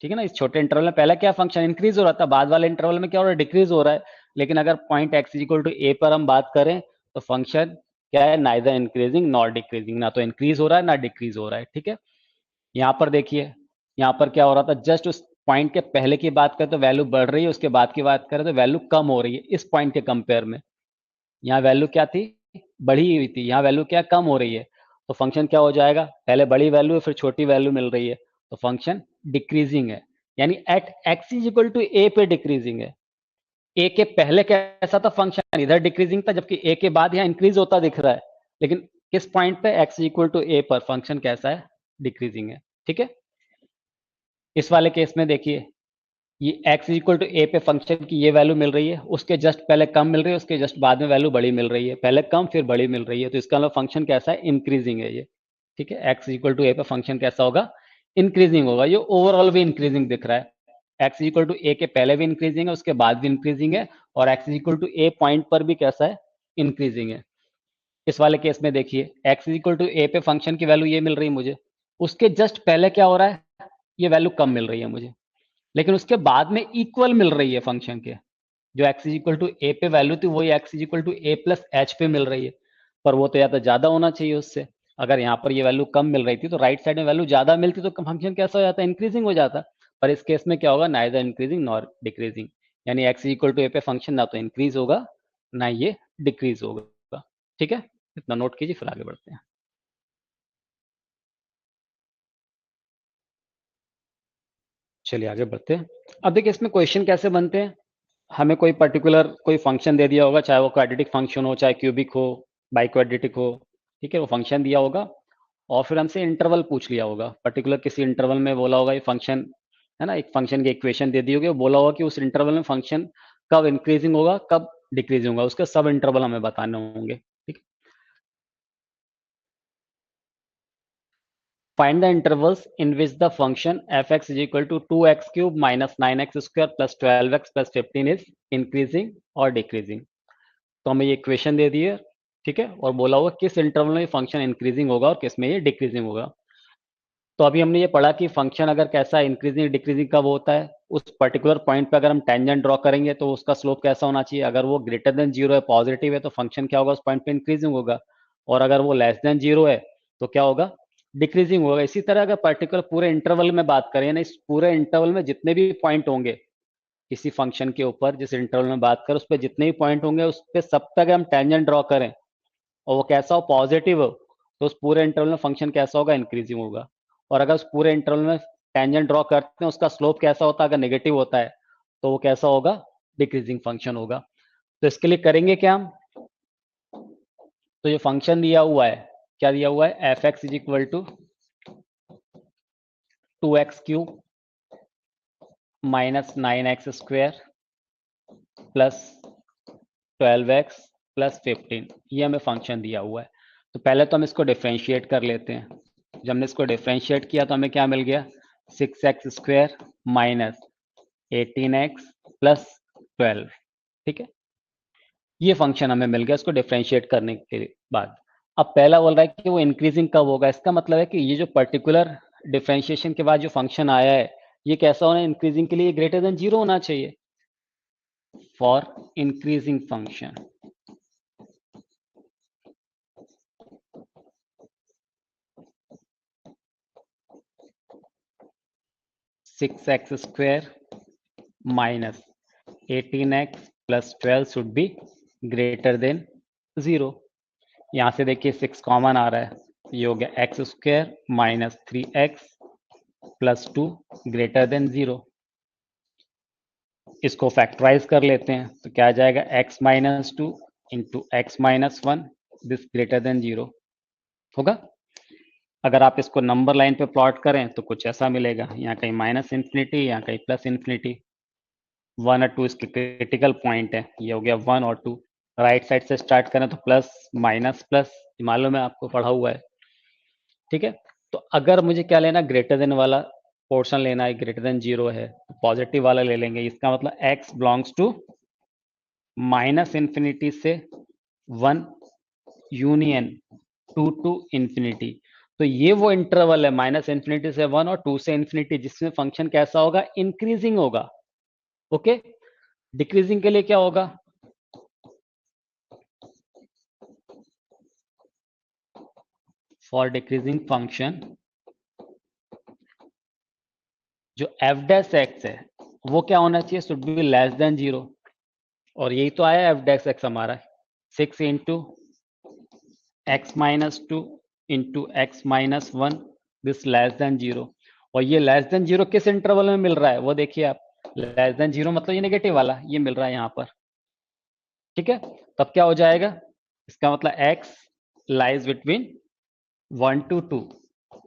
ठीक है ना। इस छोटे इंटरवल में पहले क्या फंक्शन इंक्रीज हो रहा था, बाद वाले इंटरवल में क्या हो रहा है, डिक्रीज हो रहा है। लेकिन अगर पॉइंट एक्स इक्वल टू ए पर हम बात करें तो फंक्शन क्या है, नाइदर इंक्रीजिंग नॉट डिक्रीजिंग, ना तो इंक्रीज हो रहा है ना डिक्रीज हो रहा है। ठीक है। यहाँ पर देखिए, यहाँ पर क्या हो रहा था, जस्ट उस पॉइंट के पहले की बात करें तो वैल्यू बढ़ रही है, उसके बाद की बात करें तो वैल्यू कम हो रही है इस पॉइंट के कंपेयर में। यहाँ वैल्यू क्या थी, बढ़ी हुई थी, यहाँ वैल्यू क्या कम हो रही है। तो फंक्शन क्या हो जाएगा, पहले बड़ी वैल्यू है फिर छोटी वैल्यू मिल रही है, तो फंक्शन डिक्रीजिंग है। यानी at x is equal to ए पे डिक्रीजिंग है। ए के पहले कैसा था फंक्शन, इधर डिक्रीजिंग था, जबकि ए के बाद यहाँ इंक्रीज होता दिख रहा है। लेकिन किस पॉइंट पे, एक्स इक्वल टू ए पर फंक्शन कैसा है, डिक्रीजिंग है। ठीक है। इस वाले केस में देखिए, ये x इक्वल टू ए पे फंक्शन की ये वैल्यू मिल रही है, उसके जस्ट पहले कम मिल रही है, उसके जस्ट बाद में वैल्यू बड़ी मिल रही है, पहले कम फिर बड़ी मिल रही है। तो इसका मतलब फंक्शन कैसा है, इंक्रीजिंग है ये। ठीक है। x इक्वल टू ए पे फंक्शन कैसा होगा, इंक्रीजिंग होगा। ये ओवरऑल भी इंक्रीजिंग दिख रहा है, x इक्वल टू ए के पहले भी इंक्रीजिंग है, उसके बाद भी इंक्रीजिंग है, और x equal to A point पर भी कैसा है, इंक्रीजिंग है। इस वाले केस में देखिए, x इक्वल टू ए पे फंक्शन की वैल्यू ये मिल रही है मुझे, उसके जस्ट पहले क्या हो रहा है, ये वैल्यू कम मिल रही है मुझे, लेकिन उसके बाद में इक्वल मिल रही है फंक्शन के। जो x इज इक्वल टू ए पे वैल्यू थी वही x is equal to A plus H पे मिल रही है, पर वो तो या तो ज्यादा होना चाहिए उससे। अगर यहाँ पर ये वैल्यू कम मिल रही थी तो राइट साइड में वैल्यू ज्यादा मिलती तो फंक्शन कैसा हो जाता, इंक्रीजिंग हो जाता। पर इस केस में क्या होगा, नाइदर इंक्रीजिंग नॉर डिक्रीजिंग। यानी x इज इक्वल टू ए पे फंक्शन ना तो इंक्रीज होगा ना ये डिक्रीज होगा। ठीक है, इतना नोट कीजिए, फिर आगे बढ़ते हैं। चलिए आगे बढ़ते हैं। अब देखिए इसमें क्वेश्चन कैसे बनते हैं, हमें कोई पर्टिकुलर कोई फंक्शन दे दिया होगा, चाहे वो क्वाड्रेटिक फंक्शन हो, चाहे क्यूबिक हो, बाई क्वाड्रेटिक हो। ठीक है, वो फंक्शन दिया होगा और फिर हमसे इंटरवल पूछ लिया होगा, पर्टिकुलर किसी इंटरवल में बोला होगा ये फंक्शन है ना, एक फंक्शन की इक्वेशन दे दी होगी, वो बोला होगा कि उस इंटरवल में फंक्शन कब इंक्रीजिंग होगा कब डिक्रीजिंग होगा, उसके सब इंटरवल हमें बताने होंगे। ठीक, find the intervals in which the function F X is equal to 2x cube minus 9x square plus 12x plus 15 is increasing और डिक्रीजिंग। तो हमें ये इक्वेशन दे दी है। ठीक है, और बोला हुआ किस इंटरवल में फंक्शन इंक्रीजिंग होगा और किस में ये डिक्रीजिंग होगा। तो अभी हमने ये पढ़ा कि फंक्शन अगर कैसा इंक्रीजिंग डिक्रीजिंग कब होता है, उस पर्टिकुलर पॉइंट पे अगर हम टेंजेंट ड्रॉ करेंगे तो उसका स्लोप कैसा होना चाहिए, अगर वो ग्रेटर देन जीरो है, पॉजिटिव है, तो फंक्शन क्या होगा, उस पॉइंट पे इंक्रीजिंग होगा, और अगर वो लेस देन जीरो है तो क्या होगा, डिक्रीजिंग होगा। इसी तरह अगर पर्टिकुलर पूरे इंटरवल में बात करें ना, इस पूरे इंटरवल में जितने भी पॉइंट होंगे किसी फंक्शन के ऊपर, जिस इंटरवल में बात करें उस पर जितने भी पॉइंट होंगे उस पर सब तक हम टेंजेंट ड्रॉ करें और वो कैसा हो, पॉजिटिव हो, तो उस पूरे इंटरवल में फंक्शन कैसा होगा, इंक्रीजिंग होगा। और अगर उस पूरे इंटरवल में टेंजेंट ड्रॉ करते हैं उसका स्लोप कैसा होता है, अगर नेगेटिव होता है तो वो कैसा होगा, डिक्रीजिंग फंक्शन होगा। तो इसके लिए करेंगे क्या हम, तो ये फंक्शन दिया हुआ है, क्या दिया हुआ है, F X is equal to 2x³ minus 9x² plus 12x plus 15, ये हमें फंक्शन दिया हुआ है। तो पहले तो हम इसको डिफ्रेंशिएट कर लेते हैं। जब हमने इसको डिफ्रेंशिएट किया तो हमें क्या मिल गया, 6x² माइनस 18x प्लस 12, ठीक है, ये फंक्शन हमें मिल गया इसको डिफ्रेंशिएट करने के बाद। अब पहला बोल रहा है कि वो इंक्रीजिंग कब होगा, इसका मतलब है कि ये जो पर्टिकुलर डिफ्रेंशिएशन के बाद जो फंक्शन आया है ये कैसा होना है, इंक्रीजिंग के लिए ग्रेटर देन जीरो होना चाहिए। For increasing function, six x square minus 18x plus 12 should be greater than zero. यहां से देखिए 6 कॉमन आ रहा है, ये हो गया x² minus 3x plus 2 greater than zero. इसको फैक्टराइज कर लेते हैं तो क्या आ जाएगा, x minus 2 into X minus 1 this greater than zero होगा। अगर आप इसको नंबर लाइन पे प्लॉट करें तो कुछ ऐसा मिलेगा, यहाँ कहीं माइनस इन्फिनिटी, यहाँ कहीं प्लस इन्फिनिटी। 1 और 2 इसके क्रिटिकल पॉइंट है, ये हो गया 1 और 2। राइट साइड से स्टार्ट करें तो प्लस माइनस प्लस, मालूम है आपको, पढ़ा हुआ है, ठीक है। तो अगर मुझे क्या लेना, ग्रेटर देन वाला पोर्शन लेना है, ग्रेटर देन जीरो है तो पॉजिटिव वाला ले लेंगे। इसका मतलब x belongs to minus infinity से 1 यूनियन 2 टू इन्फिनिटी। तो ये वो इंटरवल है माइनस इन्फिनिटी से 1 और 2 से इन्फिनिटी जिसमें फंक्शन कैसा होगा, इंक्रीजिंग होगा। ओके, डिक्रीजिंग के लिए क्या होगा, फॉर डिक्रीजिंग फंक्शन जो एफ डैश एक्स है वो क्या होना चाहिए, should be less than zero. और यही तो आया एफ डैश एक्स हमारा, 6 into X minus 2 into X minus 1 this less than zero. और ये लेस देन जीरो किस इंटरवल में मिल रहा है वो देखिए आप, लेस देन जीरो मतलब ये नेगेटिव वाला ये मिल रहा है यहाँ पर, ठीक है। तब क्या हो जाएगा, इसका मतलब x लाइज बिटवीन 1 to 2,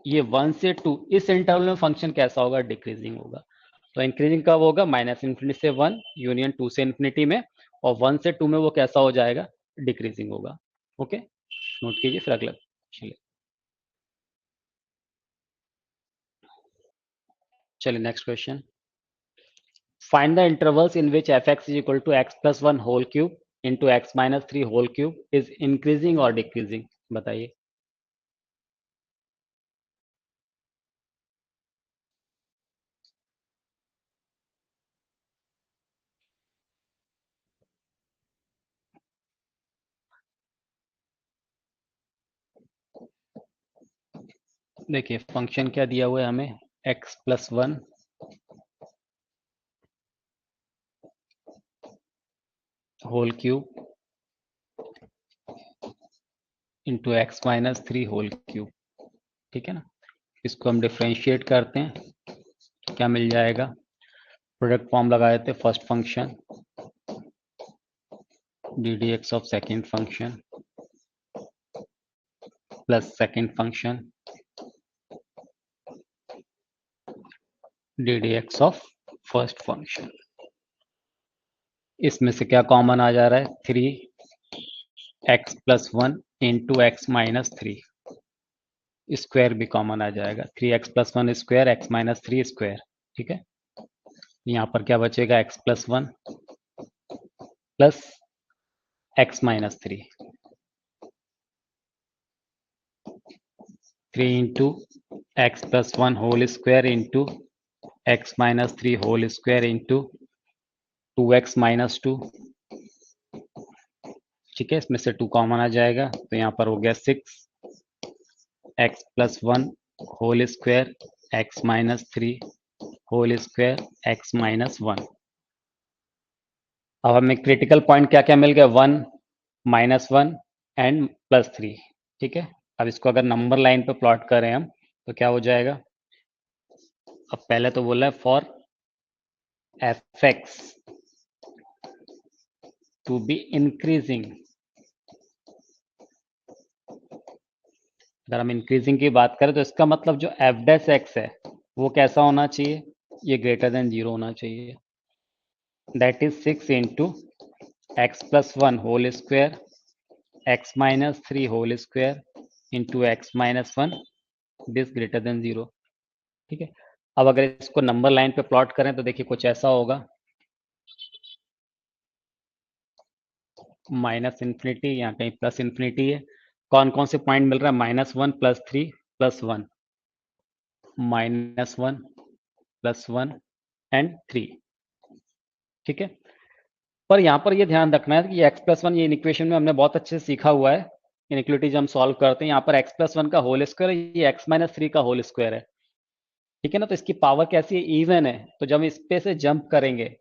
ये 1 से 2 इस इंटरवल में फंक्शन कैसा होगा, डिक्रीजिंग होगा। तो इंक्रीजिंग कब होगा, माइनस इन्फिनिटी से 1 यूनियन 2 से इन्फिनिटी में, और 1 से 2 में वो कैसा हो जाएगा, डिक्रीजिंग होगा। ओके, नोट कीजिए, फिर अगला चलिए next question. Find the intervals in which f(x) is equal to x plus 1 whole cube into x minus 3 whole cube is increasing or decreasing, बताइए। देखिए फंक्शन क्या दिया हुआ है हमें, x plus 1 whole cube into X minus 3 whole cube, ठीक है ना। इसको हम डिफ्रेंशिएट करते हैं तो क्या मिल जाएगा, प्रोडक्ट फॉर्म लगा देते हैं, first function D D X of second function plus second function D D X of first function. इसमें से क्या कॉमन आ जा रहा है, 3x plus 1 into X minus 3, square भी कॉमन आ जाएगा, 3x plus 1 square x minus 3 square, ठीक है। यहाँ पर क्या बचेगा, x plus 1 plus X minus 3, 3 into x plus 1 whole square into x minus 3 whole square into 2x minus 2। ठीक है, इसमें से 2 कॉमन आ जाएगा तो यहाँ पर हो गया 6x plus 1 whole square x minus 3 whole square x minus 1। अब हमें क्रिटिकल पॉइंट क्या क्या मिल गया, 1 -1 एंड +3। ठीक है, अब इसको अगर नंबर लाइन पे प्लॉट करें हम तो क्या हो जाएगा। अब पहले तो बोला है for fx to be increasing. अगर हम इंक्रीजिंग की बात करें तो इसका मतलब जो f डैश x है वो कैसा होना चाहिए, ये ग्रेटर देन 0 होना चाहिए। That is 6 into X plus 1 whole square x minus 3 whole square into x minus 1 this greater then 0। ठीक है, अब अगर इसको नंबर लाइन पे प्लॉट करें तो देखिए कुछ ऐसा होगा, माइनस इन्फिनिटी, यहाँ कहीं प्लस इन्फिनिटी है। कौन कौन से पॉइंट मिल रहा है, -1 +3 +1, -1 +1 एंड 3। ठीक है, पर यहाँ पर ये ध्यान रखना है कि x प्लस 1 ये इक्वेशन में हमने बहुत अच्छे से सीखा हुआ है। इनइक्वालिटीज हम सॉल्व करते हैं, यहाँ पर x प्लस 1 का होल स्क्वायर है, ये x माइनस 3 का होल स्क्वायर है। ठीक है ना, तो इसकी पावर कैसी है, इवन है। तो जब इस पे से जंप करेंगे,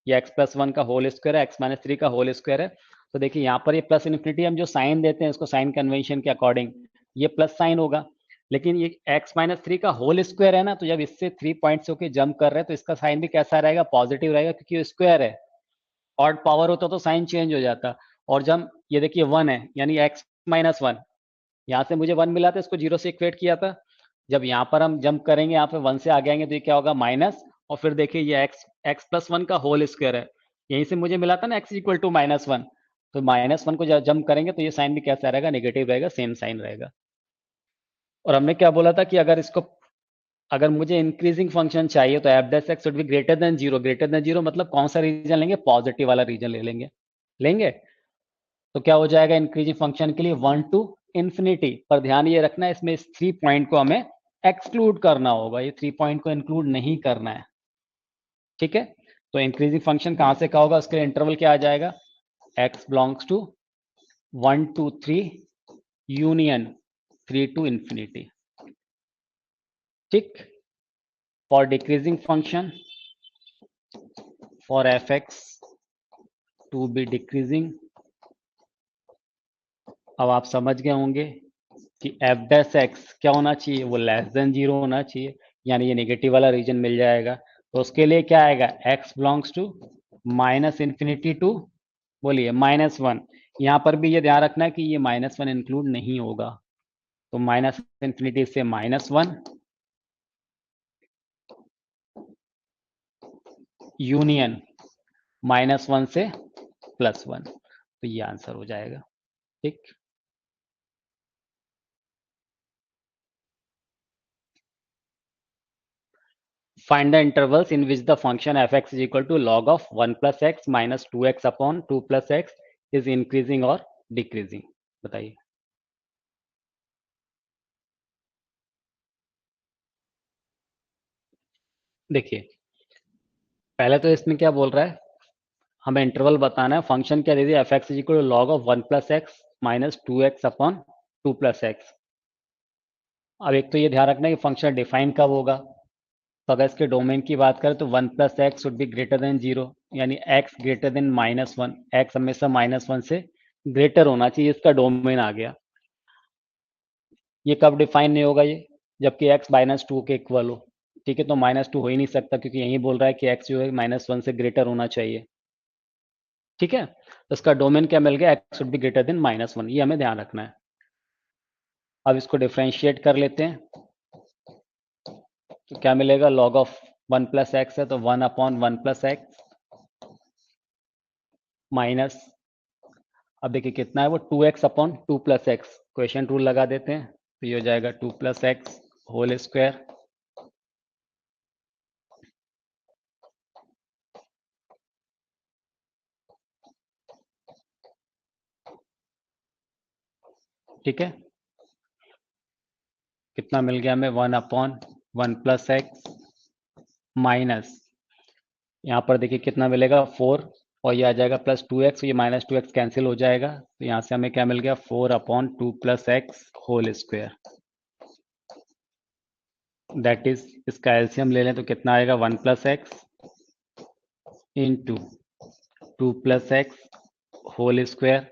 ये x प्लस 1 का होल स्क्वायर है, x माइनस 3 का होल स्क्वायर है, तो देखिए यहाँ पर ये प्लस इन्फिनिटी हम जो साइन देते हैं इसको साइन कन्वेंशन के अकॉर्डिंग ये प्लस साइन होगा। लेकिन ये x माइनस 3 का होल स्क्वायर है ना, तो जब इससे 3 पॉइंट्स होके जंप कर रहे हैं तो इसका साइन भी कैसा रहेगा, पॉजिटिव रहेगा, क्योंकि ये स्क्वायर है। ऑड पावर होता तो साइन चेंज हो जाता। और जब ये देखिए 1 है यानी x माइनस 1, यहाँ से मुझे 1 मिला था, इसको 0 से इक्वेट किया था। जब यहाँ पर हम जंप करेंगे, यहाँ पे 1 से आगे आएंगे तो ये क्या होगा, माइनस, और फिर देखिए ये x प्लस 1 का होल स्क्वायर है, यहीं से मुझे मिला था ना x इक्वल टू -1। तो -1 को जब जंप करेंगे तो ये साइन भी कैसा रहेगा, नेगेटिव रहेगा, सेम साइन रहेगा। और हमने क्या बोला था कि अगर मुझे इंक्रीजिंग फंक्शन चाहिए तो F dash x should be greater then 0। Greater than 0 मतलब कौन सा रीजन लेंगे, पॉजिटिव वाला रीजन ले लेंगे। तो क्या हो जाएगा इंक्रीजिंग फंक्शन के लिए 1 टू इंफिनिटी। पर ध्यान ये रखना है, इसमें इस 3 पॉइंट को हमें एक्सक्लूड करना होगा, ये 3 पॉइंट को इंक्लूड नहीं करना है। ठीक है, तो इंक्रीजिंग फंक्शन कहां से क्या होगा, उसके इंटरवल क्या आ जाएगा, x belongs to 1 to 3 union 3 to infinity. ठीक, for decreasing function for fx to be decreasing. अब आप समझ गए होंगे कि एफ डैश एक्स क्या होना चाहिए, वो लेस देन 0 होना चाहिए, यानी ये नेगेटिव वाला रीजन मिल जाएगा। तो उसके लिए क्या आएगा, x belongs to minus infinity to, बोलिए -1। यहाँ पर भी ये ध्यान रखना है कि ये -1 इंक्लूड नहीं होगा। तो माइनस इन्फिनिटी से -1 यूनियन -1 से +1, तो ये आंसर हो जाएगा। ठीक, find the intervals in which the function fx is equal to log of 1 plus x minus 2x upon 2 plus x is increasing or decreasing। बताइए। देखिए, पहले तो इसमें क्या बोल रहा है, हमें इंटरवल बताना है। फंक्शन क्या दे दिया, F X is equal to log of 1 plus X minus 2x upon 2 plus X. अब एक तो ये ध्यान रखना है कि फंक्शन डिफाइन कब होगा। तो अगर इसके डोमेन की बात करें तो 1 plus x should be greater then 0, यानी x ग्रेटर देन -1। x हमेशा -1 से ग्रेटर होना चाहिए, इसका डोमेन आ गया। ये कब डिफाइन नहीं होगा, ये जबकि x -2 के इक्वल हो। ठीक है, तो -2 हो ही नहीं सकता, क्योंकि यही बोल रहा है कि x जो है -1 से ग्रेटर होना चाहिए। ठीक है, तो इसका डोमेन क्या मिल गया, x should be greater then -1, ये हमें ध्यान रखना है। अब इसको डिफ्रेंशिएट कर लेते हैं, तो क्या मिलेगा, लॉग ऑफ 1 प्लस एक्स है तो 1 अपॉन 1 प्लस एक्स माइनस, अब देखिए कितना है वो, 2x upon 2 plus x. Question rule लगा देते हैं, तो ये हो जाएगा 2 प्लस एक्स होल स्क्वायर। ठीक है, कितना मिल गया हमें 1/1 प्लस एक्स माइनस, यहाँ पर देखिए कितना मिलेगा 4 और ये आ जाएगा +2x, ये -2x कैंसिल हो जाएगा, तो यहाँ से हमें क्या मिल गया 4/2 plus X whole square. That is, इसका एलसीएम ले लें तो कितना आएगा 1 plus X into 2 plus X whole square,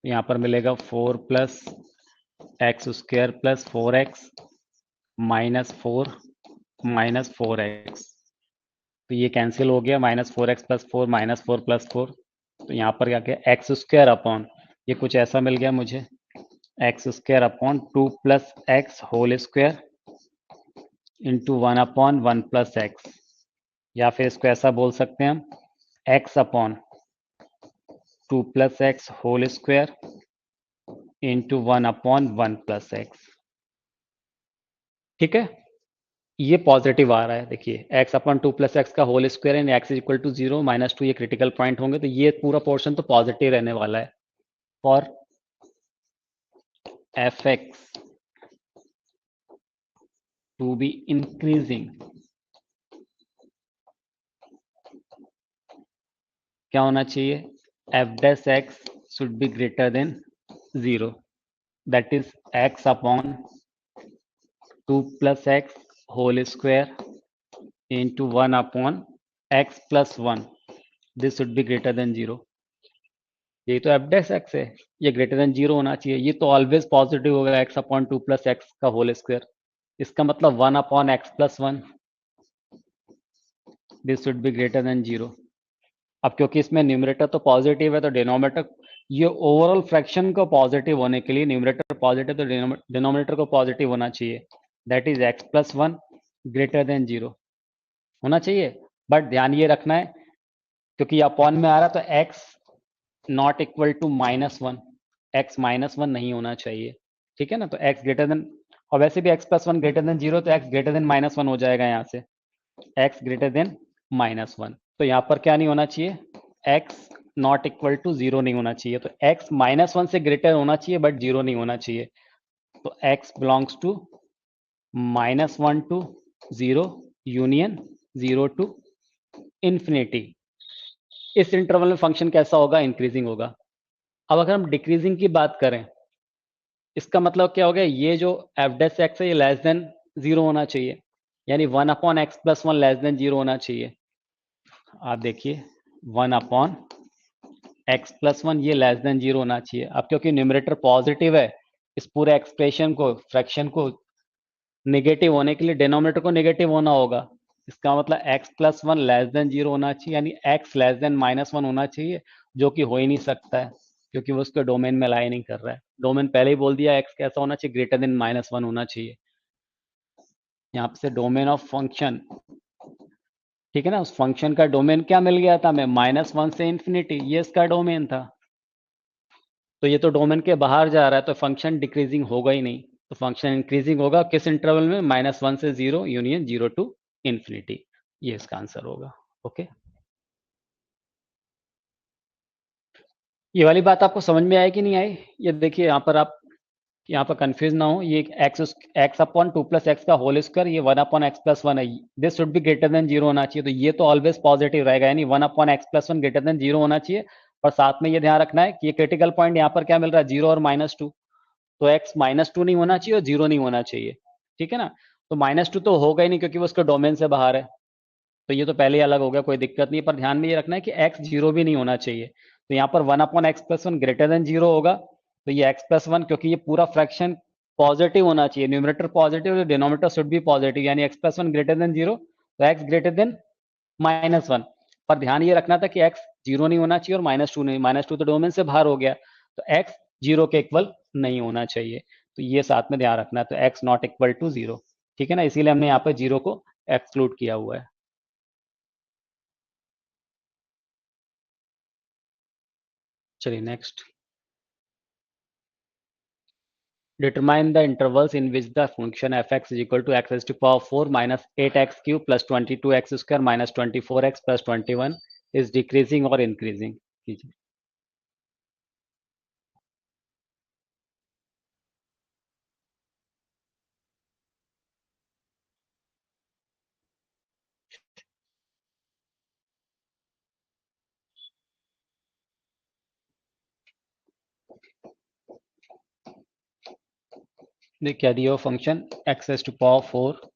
यहाँ पर मिलेगा 4 plus x square plus 4x -4 तो ये कैंसिल हो गया, -4x प्लस 4 -4 प्लस 4, तो यहाँ पर क्या गया एक्स स्क्वायर अपॉन, ये कुछ ऐसा मिल गया मुझे, X square upon 2 plus X whole square into 1/1 plus X, या फिर इसको ऐसा बोल सकते हैं हम X upon 2 plus X whole square into 1/1 plus X. ठीक है, ये पॉजिटिव आ रहा है, देखिए x/2 प्लस एक्स का whole square and x equal to 0 -2 ये क्रिटिकल पॉइंट होंगे, तो ये पूरा पोर्शन तो पॉजिटिव रहने वाला है। For fx to be increasing, क्या होना चाहिए, f dash x should be greater then 0, that is x/2 plus X whole square into 1/x plus 1, this should be greater then 0। ये तो f डैश x है, ये ग्रेटर देन 0 होना चाहिए, ये तो ऑलवेज पॉजिटिव होगा x/2 प्लस एक्स का होल स्क्वायर, इसका मतलब 1/x plus 1, this should be greater then 0। अब क्योंकि इसमें न्यूमरेटर तो पॉजिटिव है, तो डिनोमिनेटर, ये ओवरऑल फ्रैक्शन को पॉजिटिव होने के लिए न्यूमरेटर पॉजिटिव तो डिनोमिनेटर को पॉजिटिव होना चाहिए, that is x plus 1 greater than 0 होना चाहिए। बट ध्यान ये रखना है, क्योंकि अपॉन में आ रहा तो x not equal to -1, x -1 नहीं होना चाहिए, ठीक है ना, तो x ग्रेटर देन, और वैसे भी x प्लस 1 ग्रेटर देन 0, तो x ग्रेटर देन -1 हो जाएगा, यहाँ से x ग्रेटर देन -1, तो यहाँ पर क्या नहीं होना चाहिए, x नॉट इक्वल टू 0 नहीं होना चाहिए, तो x -1 से ग्रेटर होना चाहिए बट 0 नहीं होना चाहिए, तो x belongs to -1 to 0 union 0 to infinity. इस इंटरवल में फंक्शन कैसा होगा, इंक्रीजिंग होगा। अब अगर हम डिक्रीजिंग की बात करें, इसका मतलब क्या हो गया, ये जो एफ डैश एक्स है ये लेस देन 0 होना चाहिए, यानी 1/x प्लस 1 लेस देन 0 होना चाहिए। आप देखिए 1/x प्लस 1 ये लेस देन 0 होना चाहिए। अब क्योंकि न्यूमरेटर पॉजिटिव है, इस पूरे एक्सप्रेशन को, फ्रैक्शन को नेगेटिव होने के लिए डिनोमिनेटर को नेगेटिव होना होगा, इसका मतलब x प्लस 1 लेस देन 0 होना चाहिए, यानी x लेस देन -1 होना चाहिए, जो कि हो ही नहीं सकता है, क्योंकि वो उसके डोमेन में लाई नहीं कर रहा है। डोमेन पहले ही बोल दिया x कैसा होना चाहिए, ग्रेटर देन -1 होना चाहिए। यहाँ से डोमेन ऑफ फंक्शन, ठीक है ना, उस फंक्शन का डोमेन क्या मिल गया था हमें, -1 से इंफिनिटी, ये इसका डोमेन था, तो ये तो डोमेन के बाहर जा रहा है, तो फंक्शन डिक्रीजिंग होगा ही नहीं, तो फंक्शन इंक्रीजिंग होगा किस इंटरवल में, -1 से 0 यूनियन 0 टू इंफिनिटी, ये इसका आंसर होगा। ओके, ये वाली बात आपको समझ में आई कि नहीं आई, ये देखिए यहाँ पर आप, यहाँ पर कंफ्यूज ना हो, ये x/2 प्लस एक्स का होल स्क्वायर, ये 1/x प्लस 1 है, this should be greater then 0 होना चाहिए, तो ये तो ऑलवेज पॉजिटिव रहेगा, यानी 1/x प्लस 1 ग्रेटर देन 0 होना चाहिए। और साथ में ये ध्यान रखना है कि ये क्रिटिकल पॉइंट यहाँ पर क्या मिल रहा है, 0 और -2, तो x -2 नहीं होना चाहिए और 0 नहीं होना चाहिए, ठीक है ना, तो -2 तो होगा ही नहीं, क्योंकि वो उसके डोमेन से बाहर है, तो ये तो पहले ही अलग हो गया, कोई दिक्कत नहीं है, पर ध्यान में ये रखना है कि x 0 भी नहीं होना चाहिए, तो यहाँ पर 1/x प्लस 1 ग्रेटर देन 0 होगा, तो ये x प्लस 1, क्योंकि ये पूरा फ्रैक्शन पॉजिटिव होना चाहिए, न्यूमरेटर पॉजिटिव, डिनोमिनेटर शुड भी पॉजिटिव, यानी x प्लस 1 ग्रेटर देन 0, तो x ग्रेटर देन -1, पर ध्यान ये रखना था कि x 0 नहीं होना चाहिए और -2 नहीं, -2 तो डोमेन से बाहर हो गया, तो x 0 के इक्वल नहीं होना चाहिए, तो ये साथ में ध्यान रखना है, तो x नॉट इक्वल टू 0, ठीक है ना, इसीलिए हमने यहाँ पे 0 को एक्सक्लूड किया हुआ है। चलिए next, determine the intervals in which the function fx is equal to x raised to power 4 minus 8x cube plus 22x square minus 24x plus 21 is decreasing or increasing कीजिए। देख क्या दिया function X S to power 4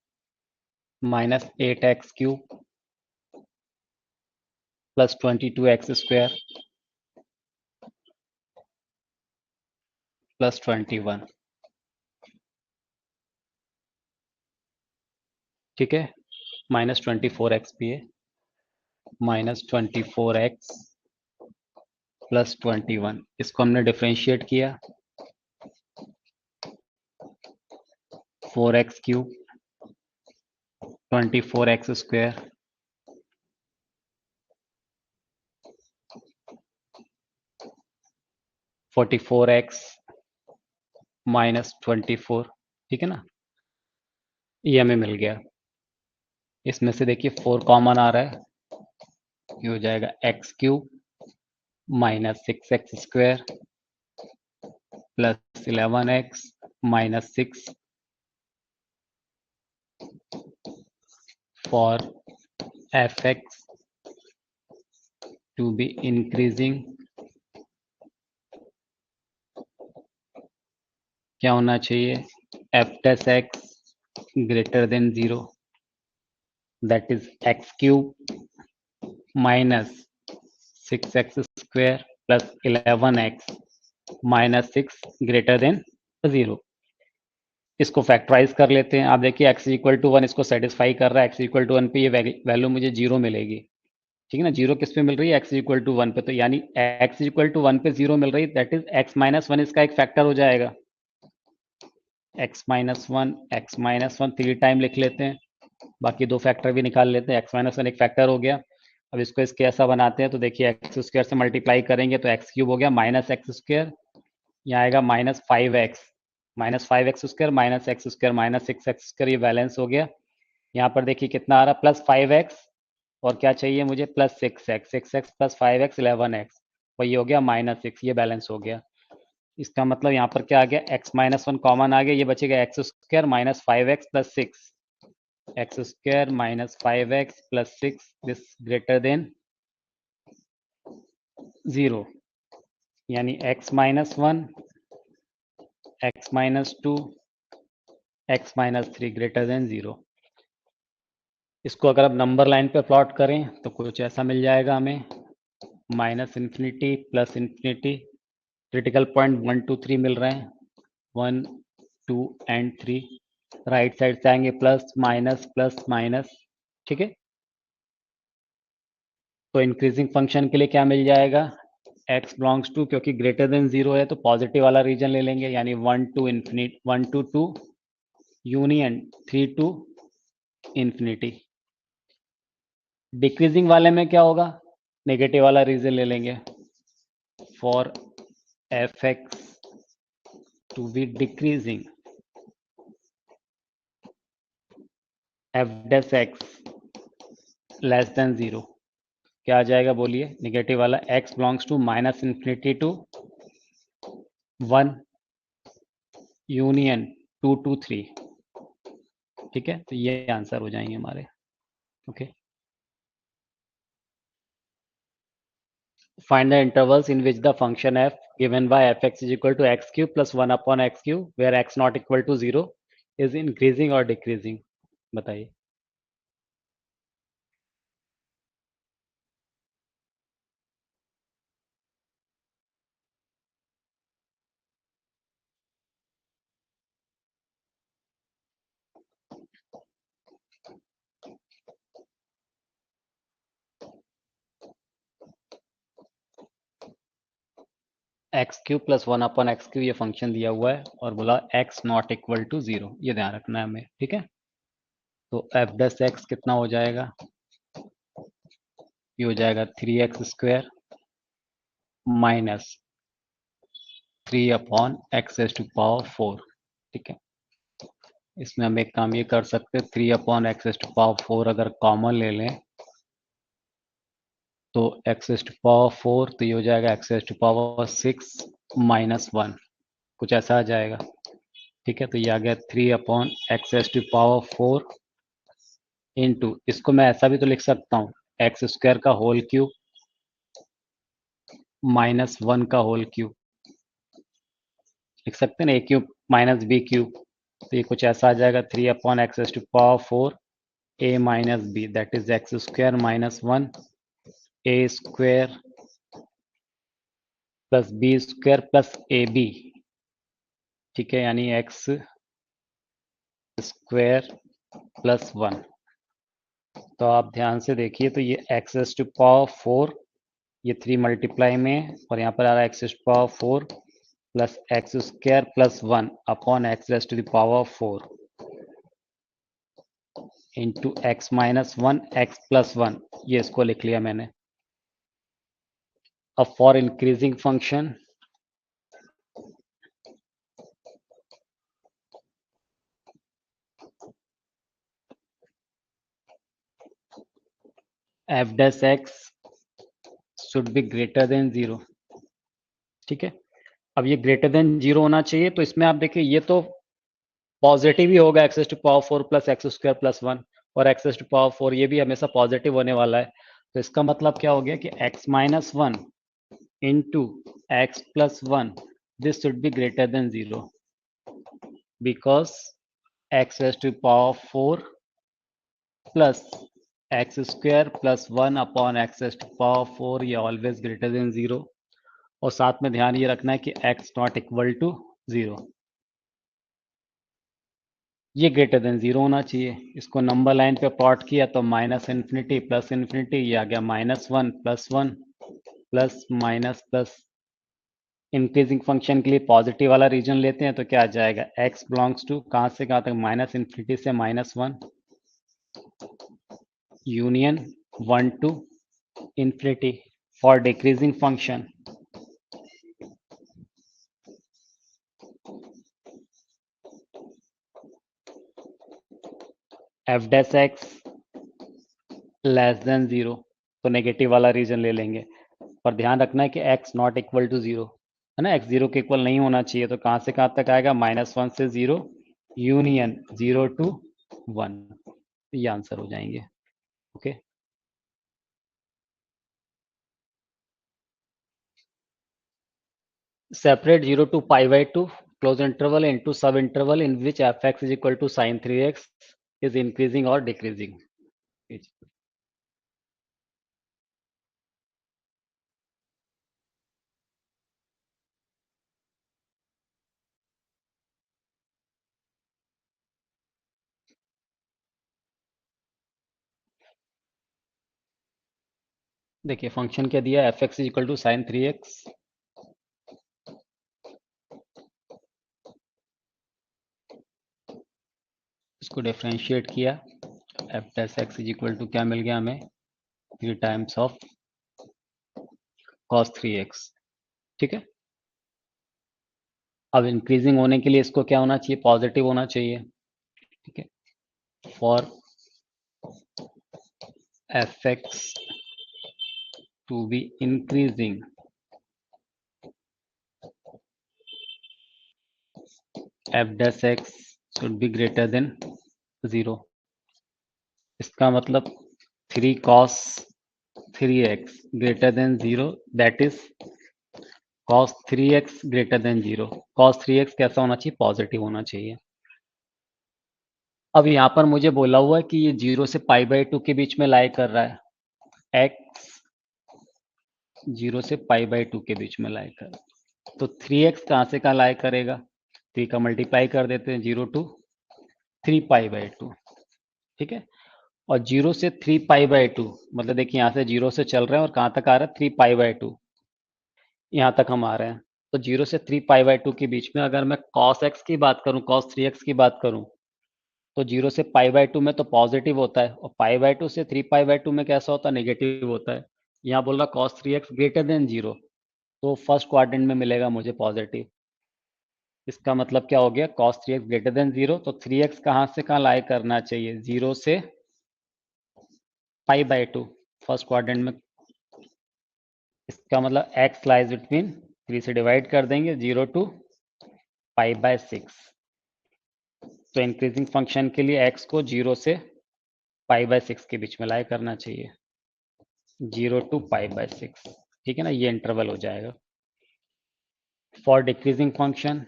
minus 8x³ plus 22x² plus 21। ठीक है, minus 24x भी है, minus 24x plus 21। इसको हमने डिफरेंशिएट किया 4x³ 24x² 44x माइनस 24। ठीक है ना, ये हमें मिल गया। इसमें से देखिए 4 कॉमन आ रहा है, ये हो जाएगा x³ minus 6x² plus 11x minus 6 for fx to be increasing। क्या होना चाहिए, f dash x greater than 0, that is x³ minus 6x² plus 11x minus 6 greater than 0। इसको फैक्टराइज कर लेते हैं। आप देखिए x इक्वल टू 1 इसको सेटिस्फाई कर रहा है, x इक्वल टू 1 पे ये वैल्यू मुझे 0 मिलेगी। ठीक है ना, 0 किस पे मिल रही है, x इक्वल टू 1 पे, तो यानी x इक्वल टू 1 पे 0 मिल रही है, दैट इज x माइनस 1 इसका एक फैक्टर हो जाएगा। x minus 1 x minus 1 3 time लिख लेते हैं, बाकी दो फैक्टर भी निकाल लेते हैं। x माइनस 1 एक फैक्टर हो गया। अब इसको इसके ऐसा बनाते हैं, तो देखिए एक्स स्क्वायर से मल्टीप्लाई करेंगे तो x³ हो गया माइनस x², यहाँ आएगा minus 5x minus 5x² minus x² minus 6x², ये बैलेंस हो गया। यहाँ पर देखिए कितना आ रहा है, प्लस 5x और क्या चाहिए मुझे, plus 6x plus 5x 11x, और ये हो गया माइनस 6, ये बैलेंस हो गया। इसका मतलब यहाँ पर क्या आ गया, x माइनस 1 कॉमन आ गया, ये बचेगा x² minus 5x plus 6, x² minus 5x plus 6 this greater then 0, यानी x minus 1 x minus 2 x minus 3 greater than 0। इसको अगर आप नंबर लाइन पे प्लॉट करें तो कुछ ऐसा मिल जाएगा हमें, minus infinity plus infinity, critical point 1 2 3 मिल रहे हैं, 1 2 एंड 3। राइट साइड से आएंगे प्लस माइनस। ठीक है, तो इंक्रीजिंग फंक्शन के लिए क्या मिल जाएगा, x बिलोंग्स टू, क्योंकि ग्रेटर देन 0 है तो पॉजिटिव वाला रीजन ले लेंगे, यानी 1 to infinity, 1 to 2 union 3 to infinity. Decreasing वाले में क्या होगा, नेगेटिव वाला रीजन ले लेंगे, for fx to be decreasing f dash x less then 0, क्या आ जाएगा बोलिए, नेगेटिव वाला x belongs to minus infinity to 1 union 2 to 3। ठीक है, तो ये आंसर हो जाएंगे हमारे। Okay, find the intervals in which the function f given by fx is equal to x³ plus 1 upon x³ where x not equal to 0 is increasing or decreasing। बताइए। x³ plus 1 upon x³ ये function दिया हुआ है और बोला x not equal to 0, ये ध्यान रखना है हमें। ठीक है, तो f डैश x कितना हो जाएगा, ये हो जाएगा 3x² minus 3 upon x S to power 4। ठीक है, इसमें हम एक काम ये कर सकते हैं, 3 upon X S to power 4 अगर कॉमन ले लें तो एक्स एस टू पावर 4, तो ये हो जाएगा X S to power 6 minus 1, कुछ ऐसा आ जाएगा। ठीक है, तो ये आ गया 3 upon X S to power 4 into, इसको मैं ऐसा भी तो लिख सकता हूँ, x² का होल क्यूब माइनस 1 का होल क्यूब। लिख सकते हैं ना, A cube minus B cube, तो ये कुछ ऐसा आ जाएगा 3/x⁴ a minus B, that is x² minus 1 a² plus b² plus ab, ठीक है, यानी x² प्लस 1। तो आप ध्यान से देखिए, तो ये x⁴ ये 3 मल्टीप्लाई में है, और यहाँ पर आ रहा है x⁴ plus x² plus 1 upon x⁴ into x minus 1 x plus 1, ये इसको लिख लिया मैंने। अब for increasing function f dash x should be greater then 0, ठीक है। अब ये ग्रेटर देन 0 होना चाहिए, तो इसमें आप देखिए ये तो पॉजिटिव ही होगा x⁴ प्लस x² प्लस 1, और x⁴ ये भी हमेशा पॉजिटिव होने वाला है। तो इसका मतलब क्या हो गया कि x minus 1 into x plus 1, this should be greater then 0 because x⁴ plus x² plus 1 upon x⁴ ये ऑलवेज ग्रेटर देन 0, और साथ में ध्यान ये रखना है कि x नॉट इक्वल टू 0, ये ग्रेटर देन 0 होना चाहिए। इसको नंबर लाइन पे प्लॉट किया तो माइनस इन्फिनिटी प्लस इन्फिनिटी, ये आ गया -1 plus 1 plus minus plus. Increasing function के लिए पॉजिटिव वाला रीजन लेते हैं तो क्या आ जाएगा, x बिलोंग्स टू कहाँ से कहाँ तक, माइनस इन्फिनिटी से -1 union 1 to infinity. For decreasing function f dash x less then 0, तो नेगेटिव वाला रीजन ले लेंगे, और ध्यान रखना है कि x नॉट इक्वल टू 0 है ना, x 0 के इक्वल नहीं होना चाहिए। तो कहाँ से कहाँ तक आएगा, -1 से 0 यूनियन 0 टू 1, ये आंसर हो जाएंगे। Okay, separate 0 to π/2 close interval into sub interval in which f(x) is equal to sin 3x is increasing or decreasing। देखिए फंक्शन क्या दिया, f(x) is equal to sin 3x, इसको डिफरेंशिएट किया, f dash x is equal to क्या मिल गया हमें, 3 times of cos 3x, ठीक है। अब इंक्रीजिंग होने के लिए इसको क्या होना चाहिए, पॉजिटिव होना चाहिए, ठीक है। For f(x) to be increasing, f dash x should be greater than 0। इसका मतलब 3 cos 3x greater than 0, that is cos 3x greater than 0। cos 3x कैसा होना चाहिए, पॉजिटिव होना चाहिए। अब यहाँ पर मुझे बोला हुआ है कि ये 0 से π/2 के बीच में लाई कर रहा है, x 0 से π/2 के बीच में लाई कर रहा है, तो 3x कहाँ से कहाँ लाई करेगा, 3 का मल्टीप्लाई कर देते हैं, 0 to 3 π/2, ठीक है। और 0 से 3 π/2 मतलब देखिए यहाँ से 0 से चल रहे हैं और कहाँ तक आ रहा है, 3 π/2, यहाँ तक हम आ रहे हैं। तो 0 से 3 π/2 के बीच में अगर मैं cos x की बात करूँ, cos 3x की बात करूँ, तो 0 से π/2 में तो पॉजिटिव होता है, और π/2 से 3 π/2 में कैसा होता है, नेगेटिव होता है। यहाँ बोल रहा cos 3x ग्रेटर देन 0, तो फर्स्ट क्वाड्रेंट में मिलेगा मुझे पॉजिटिव। इसका मतलब क्या हो गया, cos 3x ग्रेटर देन 0, तो 3x कहाँ से कहाँ लाई करना चाहिए, 0 से π/2 फर्स्ट क्वाड्रेंट में। इसका मतलब x लाइज बिटवीन, 3 से डिवाइड कर देंगे, 0 to π/6। तो इंक्रीजिंग फंक्शन के लिए x को 0 से π/6 के बीच में लाई करना चाहिए, 0 to π/6, ठीक है ना, ये इंटरवल हो जाएगा। फॉर डिक्रीजिंग फंक्शन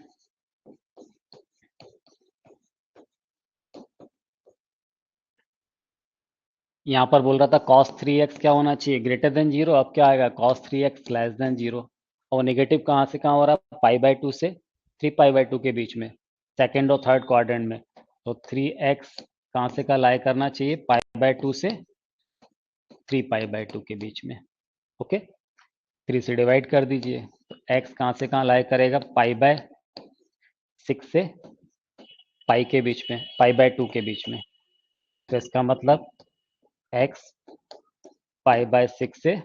यहाँ पर बोल रहा था cos 3x क्या होना चाहिए, ग्रेटर देन जीरो। अब क्या आएगा, cos 3x less than zero. और नेगेटिव कहाँ से कहाँ हो रहा है, पाई बाय टू से 3 पाई बाय 2 के बीच में, सेकेंड और थर्ड क्वाड्रेंट में। तो 3x कहाँ से कहाँ लाई करना चाहिए, पाई बाय 2 से 3 पाई बाय 2 के बीच में। ओके, 3 से डिवाइड कर दीजिए, तो x कहाँ से कहाँ लाई करेगा, पाई बाय 6 से पाई के बीच में, पाई बाय 2 के बीच में। तो इसका मतलब x पाई बाय 6 से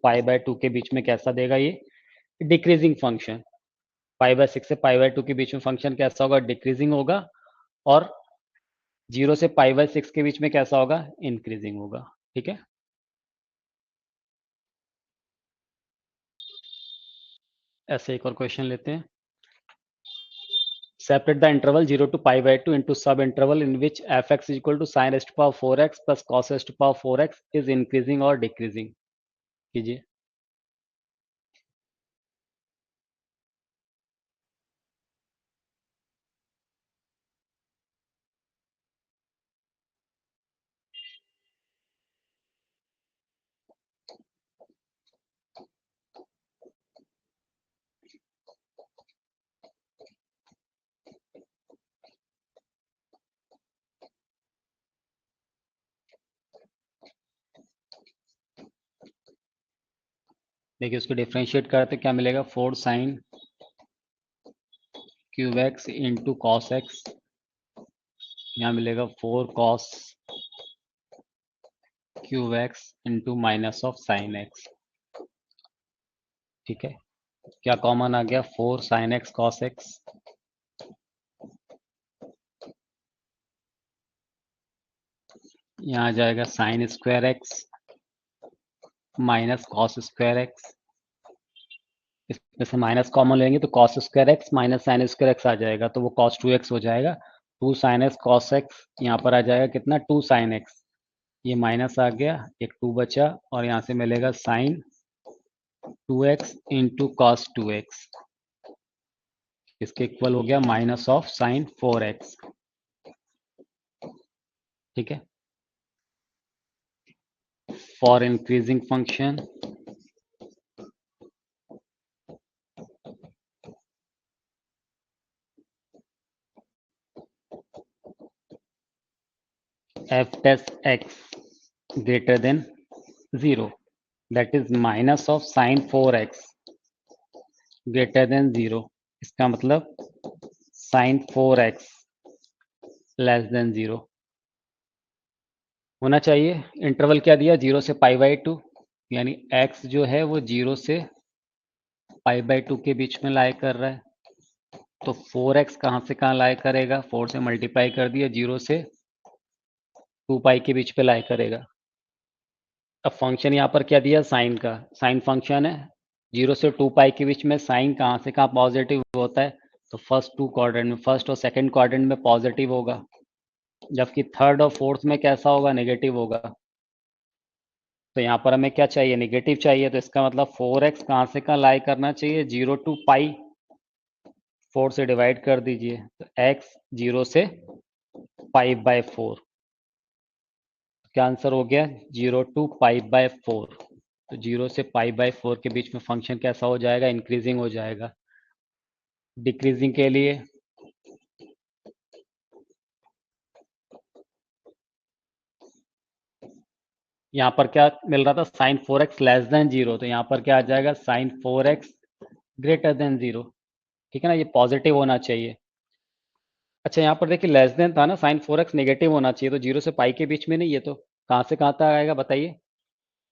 पाई बाय 2 के बीच में कैसा देगा, ये डिक्रीजिंग फंक्शन। पाई बाय 6 से पाई बाय 2 के बीच में फंक्शन कैसा होगा, डिक्रीजिंग होगा। और 0 से पाई बाय 6 के बीच में कैसा होगा, इंक्रीजिंग होगा। ठीक है, ऐसे एक और क्वेश्चन लेते हैं। Separate the interval 0 to pi/2 into sub-interval in which f(x) is equal to sin s to power 4x plus cos s to power 4x is increasing or decreasing। कीजिए। देखिए उसको डिफ्रेंशिएट करते क्या मिलेगा, 4 sin cube x into cos x, यहाँ मिलेगा 4 cos cube x into minus of sine x. ठीक है, क्या कॉमन आ गया, 4 sin x cos x, यहाँ आ जाएगा sine square x minus cos square x. इसमें से माइनस कॉमन लेंगे तो cos square x minus sine square x आ जाएगा, तो वो कॉस 2x हो जाएगा। 2 sin x cos x, यहाँ पर आ जाएगा कितना, 2 sin x। ये माइनस आ गया, एक 2 बचा, और यहाँ से मिलेगा sign 2x into cos 2x, इसके इक्वल हो गया माइनस ऑफ साइन 4x। ठीक है, for increasing function f dash x greater than 0, that is minus of sin 4x greater than 0। इसका मतलब sin 4x लेस देन 0 होना चाहिए। इंटरवल क्या दिया, 0 से पाई बाय 2, यानी x जो है वो 0 से पाई बाय 2 के बीच में लाई कर रहा है। तो 4x कहाँ से कहाँ लाई करेगा, 4 से मल्टीप्लाई कर दिया, 0 से 2 पाई के बीच पे लाई करेगा। अब फंक्शन यहाँ पर क्या दिया, साइन का, साइन फंक्शन है। 0 से 2 पाई के बीच में साइन कहाँ से कहाँ पॉजिटिव होता है, तो फर्स्ट 2 क्वाड्रेंट में, फर्स्ट और सेकंड क्वाड्रेंट में पॉजिटिव होगा, जबकि थर्ड और फोर्थ में कैसा होगा, नेगेटिव होगा। तो यहाँ पर हमें क्या चाहिए, नेगेटिव चाहिए। तो इसका मतलब 4x कहाँ से कहाँ लाई करना चाहिए, 0 टू पाई, 4 से डिवाइड कर दीजिए, तो x 0 से पाई/4। क्या आंसर हो गया, 0 टू पाई/4। तो 0 से पाई/4 के बीच में फंक्शन कैसा हो जाएगा, इंक्रीजिंग हो जाएगा। डिक्रीजिंग के लिए यहाँ पर क्या मिल रहा था, साइन 4x लेस देन 0, तो यहाँ पर क्या आ जाएगा, साइन 4x ग्रेटर देन 0। ठीक है ना, ये पॉजिटिव होना चाहिए। अच्छा, यहाँ पर देखिए लेस देन था ना, साइन 4x नेगेटिव होना चाहिए, तो 0 से पाई के बीच में नहीं है, तो कहाँ से कहाँ तक आएगा बताइए,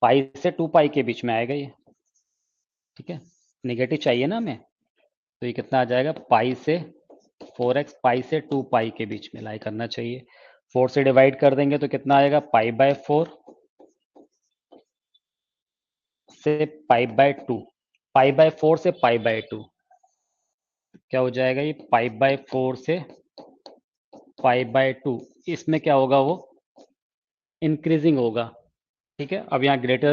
पाई से 2 पाई के बीच में आएगा ये। ठीक है, नेगेटिव चाहिए ना हमें, तो ये कितना आ जाएगा, पाई से 4x, पाई से 2 पाई के बीच में लाई करना चाहिए। 4 से डिवाइड कर देंगे तो कितना आएगा, पाई/4 से पाई/2, पाई/4 से पाई/2, क्या हो जाएगा ये, पाई/4 से पाई/2। इसमें क्या होगा, वो इंक्रीजिंग होगा। ठीक है, अब यहाँ ग्रेटर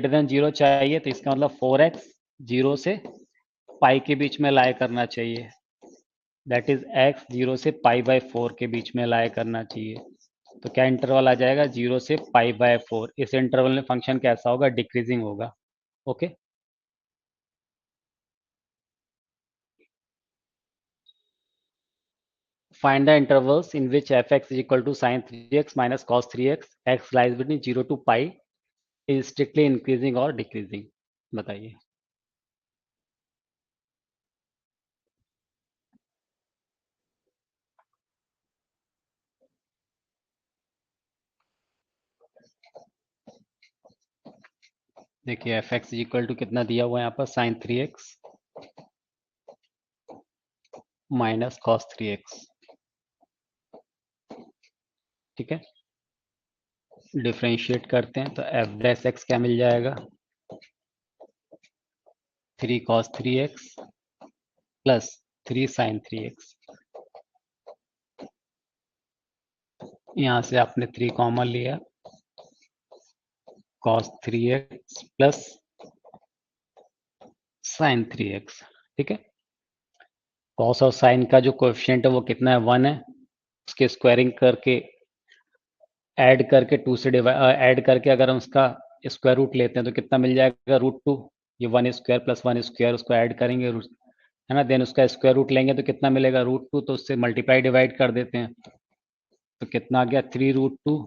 देन 0 चाहिए, तो इसका मतलब 4x 0 से पाई के बीच में लाई करना चाहिए, दैट इज x 0 से पाई/4 के बीच में लाई करना चाहिए। तो क्या इंटरवल आ जाएगा 0 से π/4। इस इंटरवल में फंक्शन कैसा होगा, डिक्रीजिंग होगा। Okay, find the intervals in which fx is equal to sin 3x minus cos 3x, x lies between 0 to pi, is strictly increasing or decreasing। बताइए। देखिए एफ एक्स इक्वल टू कितना दिया हुआ है यहाँ पर, sign 3x minus cos 3x। ठीक है, डिफ्रेंशिएट करते हैं तो एफ डैश एक्स क्या मिल जाएगा, 3 cos 3x plus 3 sin 3x। यहाँ से आपने 3 कॉमन लिया, cos 3x plus sin 3x। ठीक है, कॉस और साइन का जो कोएफिशिएंट है वो कितना है, 1 है। उसके स्क्वायरिंग करके ऐड करके 2 से ऐड करके अगर हम उसका स्क्वायर रूट लेते हैं तो कितना मिल जाएगा, √2। ये 1 स्क्वायर प्लस 1 स्क्वायर, उसको ऐड करेंगे है ना, देन उसका स्क्वायर रूट लेंगे तो कितना मिलेगा, √2। तो उससे मल्टीप्लाई डिवाइड कर देते हैं तो कितना आ गया, 3√2।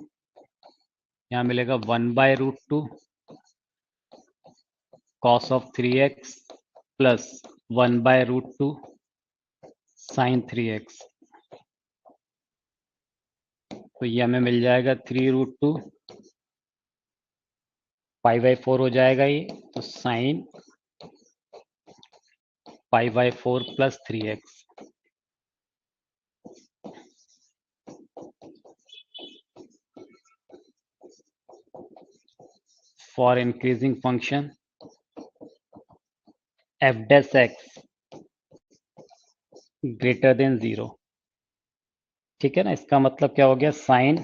यहाँ मिलेगा 1/√2 cos of 3x plus 1/√2 sin 3x। तो ये हमें मिल जाएगा 3√2, π/4 हो जाएगा ये, तो sine π/4 plus 3x। For increasing function f dash x greater then 0। ठीक है ना, इसका मतलब क्या हो गया, sine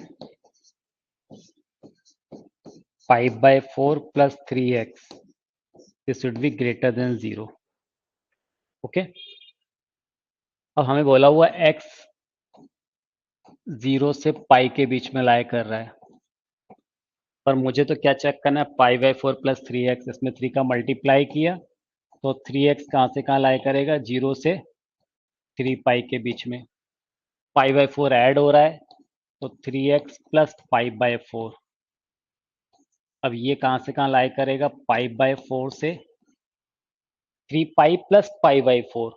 π/4 plus 3x, this should be greater then 0। Okay, अब हमें बोला हुआ x 0 से पाई के बीच में लाया कर रहा है, पर मुझे तो क्या चेक करना है, π/4 प्लस 3x, इसमें 3 का मल्टीप्लाई किया तो 3x कहाँ से कहाँ लाया करेगा, 0 से 3 पाई के बीच में। π/4 ऐड हो रहा है तो 3x प्लस π/4। अब ये कहाँ से कहाँ लाया करेगा, π/4 से 3 पाई प्लस π/4।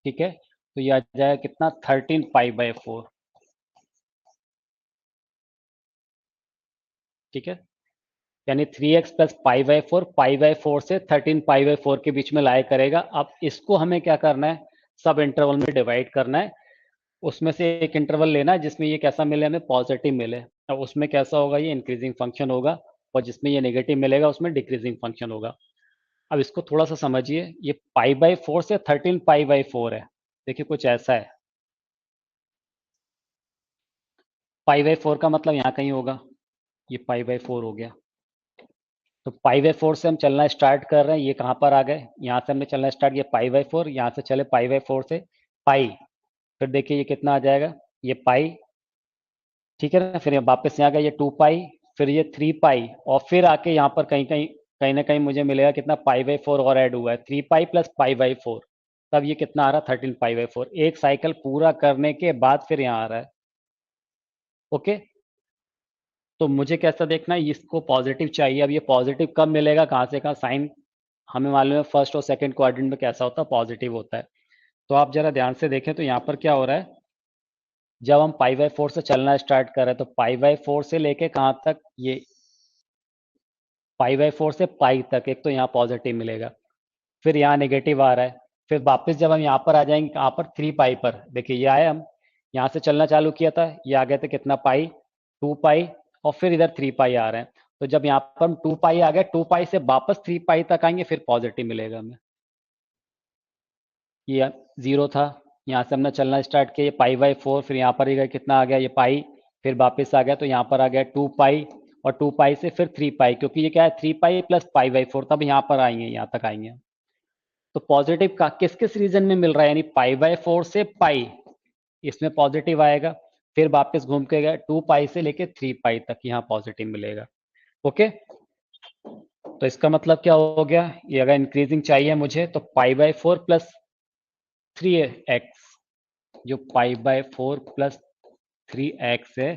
ठीक है, तो ये आ जाएगा कितना, 13 π/4। ठीक है, यानी 3x प्लस π/4 से 13 π/4 के बीच में लाया करेगा। अब इसको हमें क्या करना है, सब इंटरवल में डिवाइड करना है। उसमें से एक इंटरवल लेना है जिसमें ये कैसा मिले, हमें पॉजिटिव मिले। अब उसमें कैसा होगा, ये इंक्रीजिंग फंक्शन होगा, और जिसमें ये नेगेटिव मिलेगा उसमें डिक्रीजिंग फंक्शन होगा। अब इसको थोड़ा सा समझिए, ये π/4 से 13 π/4 है। देखिए कुछ ऐसा है, π/4 का मतलब यहाँ कहीं होगा, ये π/4 हो गया। तो π/4 से हम चलना स्टार्ट कर रहे हैं, ये कहाँ पर आ गए, यहाँ से हमने चलना स्टार्ट किया π/4, यहाँ से चले π/4 से पाई, फिर देखिए ये कितना आ जाएगा, ये पाई। ठीक है ना, फिर ये वापस यहाँ गया ये 2 पाई, फिर ये 3 पाई, और फिर आके यहाँ पर कहीं ना कहीं मुझे मिलेगा कितना, π/4 और ऐड हुआ है, 3 पाई प्लस π/4। तब ये कितना आ रहा है, 13 π/4। एक साइकिल पूरा करने के बाद फिर यहाँ आ रहा है। ओके, तो मुझे कैसा देखना है, इसको पॉजिटिव चाहिए। अब ये पॉजिटिव कब मिलेगा, कहाँ से कहाँ, साइन हमें मालूम है फर्स्ट और सेकंड क्वाड्रेंट में कैसा होता है, पॉजिटिव होता है। तो आप जरा ध्यान से देखें तो यहाँ पर क्या हो रहा है, जब हम π/4 से चलना स्टार्ट कर रहे हैं तो π/4 से लेके कहाँ तक, ये π/4 से पाई तक एक तो यहाँ पॉजिटिव मिलेगा, फिर यहाँ नेगेटिव आ रहा है, फिर वापस जब हम यहाँ पर आ जाएंगे कहाँ पर, 3 पाई पर। देखिए ये आए, हम यहाँ से चलना चालू किया था, ये आ गए थे कितना, पाई, 2 पाई, और फिर इधर 3 पाई आ रहे हैं। तो जब यहाँ पर हम 2 पाई आ गए, 2 पाई से वापस 3 पाई तक आएंगे, फिर पॉजिटिव मिलेगा हमें। ये 0 था, यहाँ से हमने चलना स्टार्ट किया, ये π/4, फिर यहाँ पर ही गए, कितना आ गया, ये पाई, फिर वापस आ गया तो यहाँ पर आ गया 2 पाई, और 2 पाई से फिर 3 पाई, क्योंकि ये क्या है, 3 पाई प्लस π/4, तब यहाँ पर आएंगे, यहाँ तक आएंगे। तो पॉजिटिव का किस किस रीजन में मिल रहा है, यानी π/4 से पाई, इसमें पॉजिटिव आएगा, फिर वापस घूम के गया 2 पाई से लेके 3 पाई तक, यहाँ पॉजिटिव मिलेगा। ओके, तो इसका मतलब क्या हो गया, ये अगर इंक्रीजिंग चाहिए मुझे तो पाई बाय 4 प्लस 3x, जो पाई बाय 4 प्लस 3x है,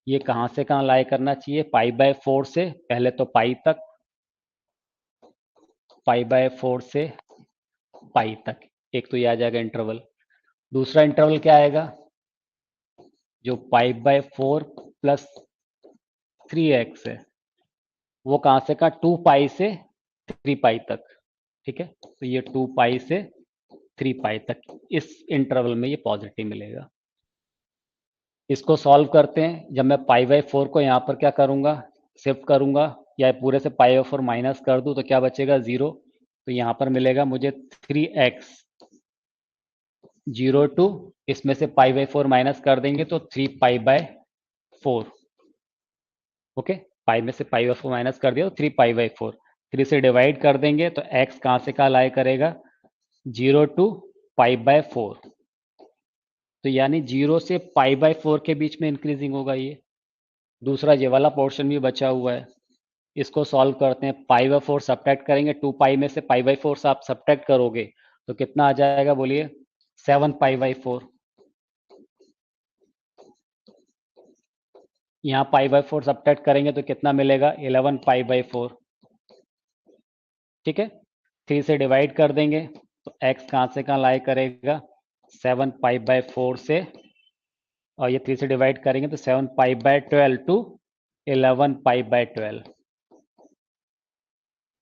ये कहां से कहां लाई करना चाहिए, पाई बाय 4 से पहले तो पाई तक, पाई बाय 4 से पाई तक, एक तो ये आ जाएगा इंटरवल। दूसरा इंटरवल क्या आएगा, जो पाई बाय 4 प्लस 3x है, वो कहां से कहां, 2 पाई से 3 पाई तक। ठीक है, तो ये 2 पाई से 3 पाई तक, इस इंटरवल में ये पॉजिटिव मिलेगा। इसको सॉल्व करते हैं। जब मैं पाई बाय 4 को यहाँ पर क्या करूंगा, शिफ्ट करूंगा, या पूरे से पाई बाय 4 माइनस कर दूं तो क्या बचेगा, 0। तो यहाँ पर मिलेगा मुझे 3x 0 2, इसमें से पाई बाय 4 माइनस कर देंगे तो 3 पाई बाय 4। ओके, पाई में से पाई बाय 4 माइनस कर दिया तो 3 पाई बाय 4। 3 से डिवाइड कर देंगे तो x कहाँ से कहाँ लाई करेगा, 0 2 पाई बाय 4। तो यानी 0 से पाई बाय 4 के बीच में इंक्रीजिंग होगा ये। दूसरा ये वाला पोर्शन भी बचा हुआ है, इसको सॉल्व करते हैं। पाई बाय 4 सब्ट्रैक्ट करेंगे, 2 पाई में से पाई बाय 4 से आप सब्ट्रैक्ट करोगे तो कितना आ जाएगा, बोलिए, 7 पाई बाय 4। यहाँ पाई बाय 4 सब्ट्रैक्ट करेंगे तो कितना मिलेगा, 11 पाई बाय 4। ठीक है, 3 से डिवाइड कर देंगे तो x कहाँ से कहाँ लाई करेगा, 7 पाई बाय 4 से, और ये 3 से डिवाइड करेंगे तो 7 pi by 12 to 11 pi by 12।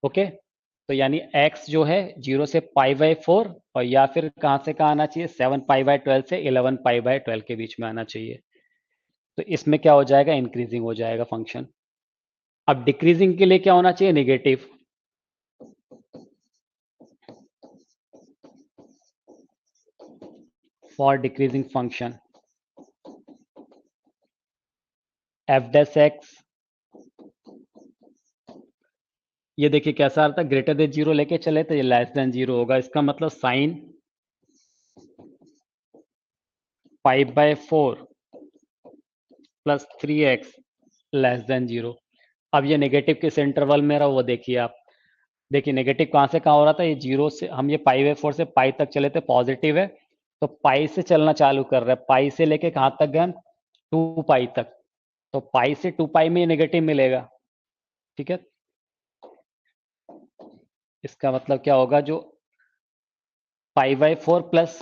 Okay, तो यानी x जो है 0 से पाई बाय 4, और या फिर कहां से कहां आना चाहिए, 7 पाई बाय 12 से 11 पाई बाय 12 के बीच में आना चाहिए। तो इसमें क्या हो जाएगा, इंक्रीजिंग हो जाएगा फंक्शन। अब डिक्रीजिंग के लिए क्या होना चाहिए, negative. For decreasing function f dash X, ये देखिए कैसा आता है, ग्रेटर देन 0 लेके चले तो ये लेस देन 0 होगा। इसका मतलब sine pi by 4 plus 3x less then 0। अब ये नेगेटिव किस इंटरवल में रहा वो देखिए आप। देखिए नेगेटिव कहां से कहां हो रहा था, ये 0 से, हम ये पाई बाय 4 से पाई तक चले थे, पॉजिटिव है, तो पाई से चलना चालू कर रहा है, पाई से लेके कहां तक गए हम, 2 पाई तक। तो पाई से 2 पाई में ये नेगेटिव मिलेगा। ठीक है, इसका मतलब क्या होगा, जो पाई बाय 4 प्लस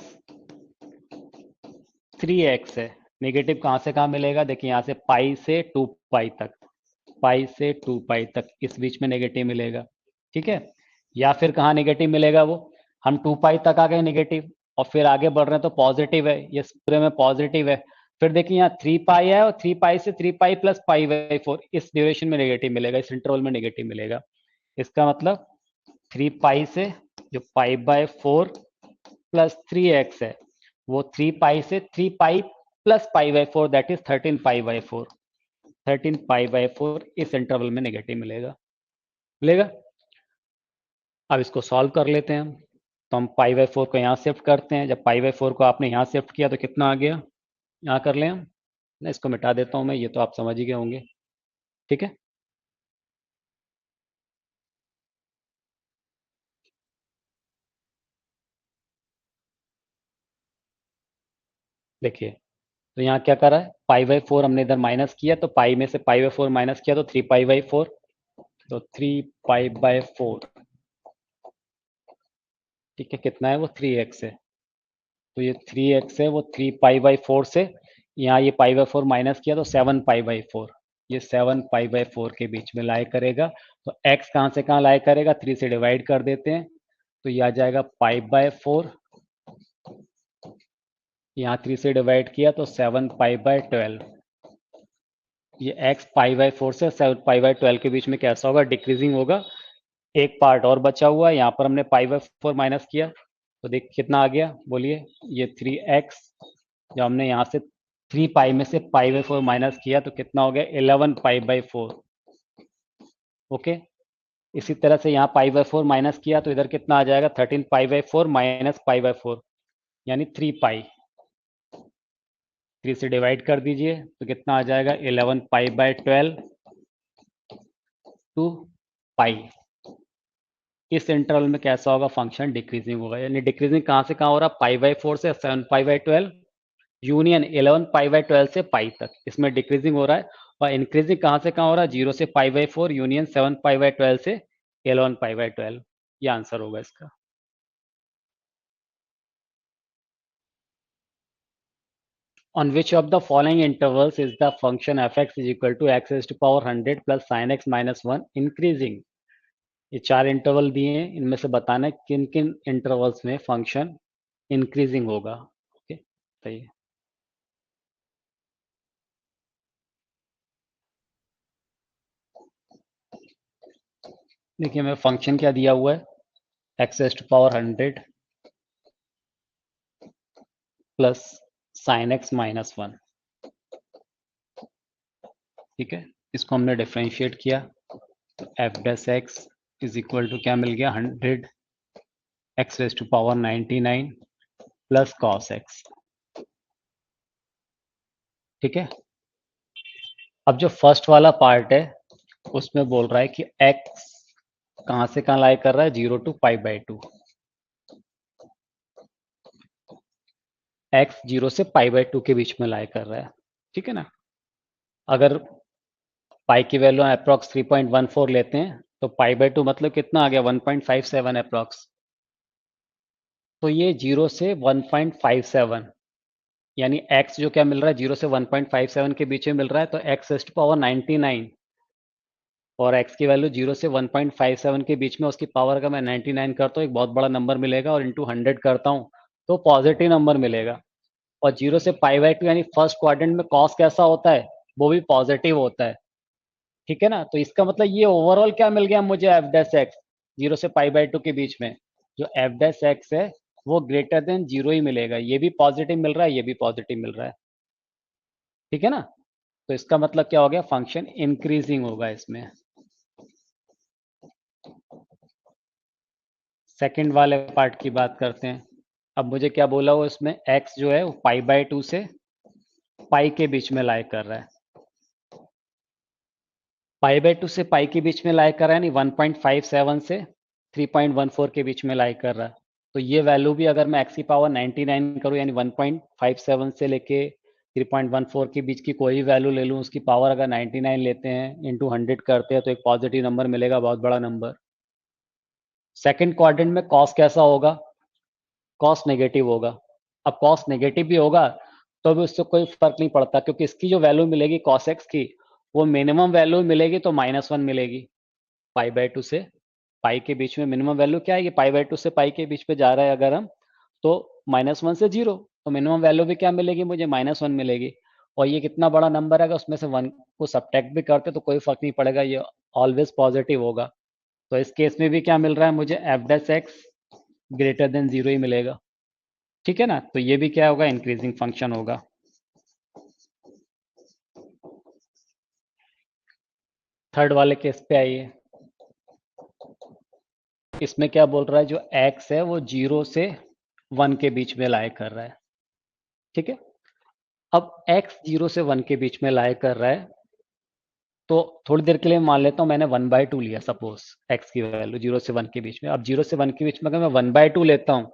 3x है, नेगेटिव कहां से कहां मिलेगा, देखिए यहां से पाई से 2 पाई तक, पाई से 2 पाई तक, इस बीच में नेगेटिव मिलेगा। ठीक है, या फिर कहाँ नेगेटिव मिलेगा, वो हम 2 पाई तक आ गए नेगेटिव, और फिर आगे बढ़ रहे हैं तो पॉजिटिव है, ये पूरे में पॉजिटिव है। फिर देखिए यहाँ 3 पाई है, और 3 पाई से 3 पाई प्लस पाई बाई 4, इस ड्यूरेशन में नेगेटिव मिलेगा, इस इंटरवल में नेगेटिव मिलेगा। इसका मतलब 3 पाई से जो पाई बाय 4 प्लस 3x है, वो 3 पाई से 3 pi plus pi by 4, that is 13 pi by 4। 13 pi by 4 इस इंटरवल में नेगेटिव मिलेगा। मिलेगा। अब इसको सॉल्व कर लेते हैं हम। तो हम पाई बाय 4 को यहाँ शिफ्ट करते हैं। जब पाई बाय 4 को आपने यहाँ शिफ्ट किया तो कितना आ गया, यहाँ कर लें हम, ना इसको मिटा देता हूँ मैं, ये तो आप समझ ही गए होंगे। ठीक है, देखिए, तो यहाँ क्या करा है, पाई बाय 4 हमने इधर माइनस किया, तो पाई में से पाई बाय 4 माइनस किया तो 3 पाई बाय 4, तो 3 पाई बाय 4। ठीक है, कितना है वो, 3x है। तो ये 3x है, वो 3 पाई बाय 4 से, यहाँ ये पाई बाय 4 माइनस किया तो 7 पाई बाय 4, ये 7 पाई बाय 4 के बीच में लाई करेगा। तो x कहाँ से कहाँ लाई करेगा, 3 से डिवाइड कर देते हैं तो ये आ जाएगा पाई बाय 4, यहाँ 3 से डिवाइड किया तो 7 पाई बाय 12। ये x पाई बाय 4 से 7 पाई बाय 12 के बीच में कैसा होगा, डिक्रीजिंग होगा। एक पार्ट और बचा हुआ है, यहाँ पर हमने पाई बाय 4 माइनस किया तो देख कितना आ गया, बोलिए, ये 3x, जब हमने यहाँ से 3 पाई में से पाई बाय 4 माइनस किया तो कितना हो गया, 11 पाई बाय 4। ओके, इसी तरह से यहाँ पाई बाय 4 माइनस किया तो इधर कितना आ जाएगा, 13 pi by 4 minus pi by 4, यानी 3 पाई। 3 से डिवाइड कर दीजिए तो कितना आ जाएगा 11 पाई बाय 12 टू पाई। इस इंटरवल में कैसा होगा, फंक्शन डिक्रीजिंग होगा। यानी डिक्रीजिंग कहाँ से कहाँ हो रहा है, पाई बाय 4 से 7 pi by 12 union 11 pi by 12 से पाई तक, इसमें डिक्रीजिंग हो रहा है। और इंक्रीजिंग कहाँ से कहाँ हो रहा है, 0 से pi by 4 union 7 pi by 12 से 11 पाई बाय 12। ये आंसर होगा इसका। On which of the following intervals is the function fx is equal to x raised to power 100 plus sin x minus 1 increasing? ये 4 इंटरवल दिए हैं, इनमें से बताना है किन किन इंटरवल्स में फंक्शन इंक्रीजिंग होगा। ओके, सही है। देखिए मैं फंक्शन क्या दिया हुआ है, X raise to power 100 plus sine X minus 1। ठीक है, इसको हमने डिफरेंशिएट किया तो F dash X is equal to क्या मिल गया, 100 X raise to power 99 plus cos X. ठीक है, अब जो फर्स्ट वाला पार्ट है उसमें बोल रहा है कि x कहां से कहां लाई कर रहा है, 0 टू पाई बाय 2। x 0 से पाई बाय 2 के बीच में लाई कर रहा है। ठीक है ना, अगर पाई की वैल्यू अप्रॉक्स 3.14 लेते हैं तो पाई बाय 2 मतलब कितना आ गया, 1.57 अप्रॉक्स। तो ये 0 से 1.57 यानी x जो क्या मिल रहा है, 0 से 1.57 के बीच में मिल रहा है। तो x रेज़ टू पावर 99 और x की वैल्यू 0 से 1.57 के बीच में, उसकी पावर का मैं 99 करता हूँ एक बहुत बड़ा नंबर मिलेगा, और इंटू 100 करता हूँ तो पॉजिटिव नंबर मिलेगा। और 0 से पाई बाय 2 यानी फर्स्ट क्वाड्रेंट में कॉस कैसा होता है, वो भी पॉजिटिव होता है। ठीक है ना, तो इसका मतलब ये ओवरऑल क्या मिल गया मुझे, एफ डैश एक्स 0 से पाई बाय 2 के बीच में जो एफ डैश एक्स है वो ग्रेटर देन 0 ही मिलेगा। ये भी पॉजिटिव मिल रहा है, ये भी पॉजिटिव मिल रहा है। ठीक है ना, तो इसका मतलब क्या हो गया, फंक्शन इंक्रीजिंग होगा इसमें। सेकंड वाले पार्ट की बात करते हैं। अब मुझे क्या बोला हुआ इसमें, x जो है वो पाई बाय 2 से पाई के बीच में लाई कर रहा है। पाई बाय 2 से पाई के बीच में लाई कर रहा है, यानी 1.57 से 3.14 के बीच में लाई कर रहा है। तो ये वैल्यू भी अगर मैं x की पावर 99 करूं, यानी 1.57 से लेके 3.14 के बीच की कोई वैल्यू ले लूं, उसकी पावर अगर 99 लेते हैं इंटू 100 करते हैं तो एक पॉजिटिव नंबर मिलेगा, बहुत बड़ा नंबर। सेकंड क्वाड्रेंट में कॉस कैसा होगा, कॉस नेगेटिव होगा। अब कॉस नेगेटिव भी होगा तो भी उससे कोई फर्क नहीं पड़ता, क्योंकि इसकी जो वैल्यू मिलेगी कॉस एक्स की, वो मिनिमम वैल्यू मिलेगी तो -1 मिलेगी। पाई बाय 2 से पाई के बीच में मिनिमम वैल्यू क्या है, ये पाई बाय 2 से पाई के बीच पे जा रहा है अगर हम, तो -1 से 0, तो मिनिमम वैल्यू भी क्या मिलेगी मुझे, -1 मिलेगी। और ये कितना बड़ा नंबर है, अगर उसमें से 1 को सब्ट्रैक्ट भी करते तो कोई फर्क नहीं पड़ेगा, ये ऑलवेज पॉजिटिव होगा। तो इस केस में भी क्या मिल रहा है मुझे, F dash x greater then 0 ही मिलेगा। ठीक है ना, तो ये भी क्या होगा, इंक्रीजिंग फंक्शन होगा। थर्ड वाले केस पे आइए। इसमें क्या बोल रहा है, जो x है वो 0 से 1 के बीच में लाए कर रहा है। ठीक है, अब x 0 से 1 के बीच में लाए कर रहा है, तो थोड़ी देर के लिए मान लेता हूं मैंने 1/2 लिया, सपोज x की वैल्यू 0 से 1 के बीच में। अब 0 से 1 के बीच में अगर मैं 1/2 लेता हूं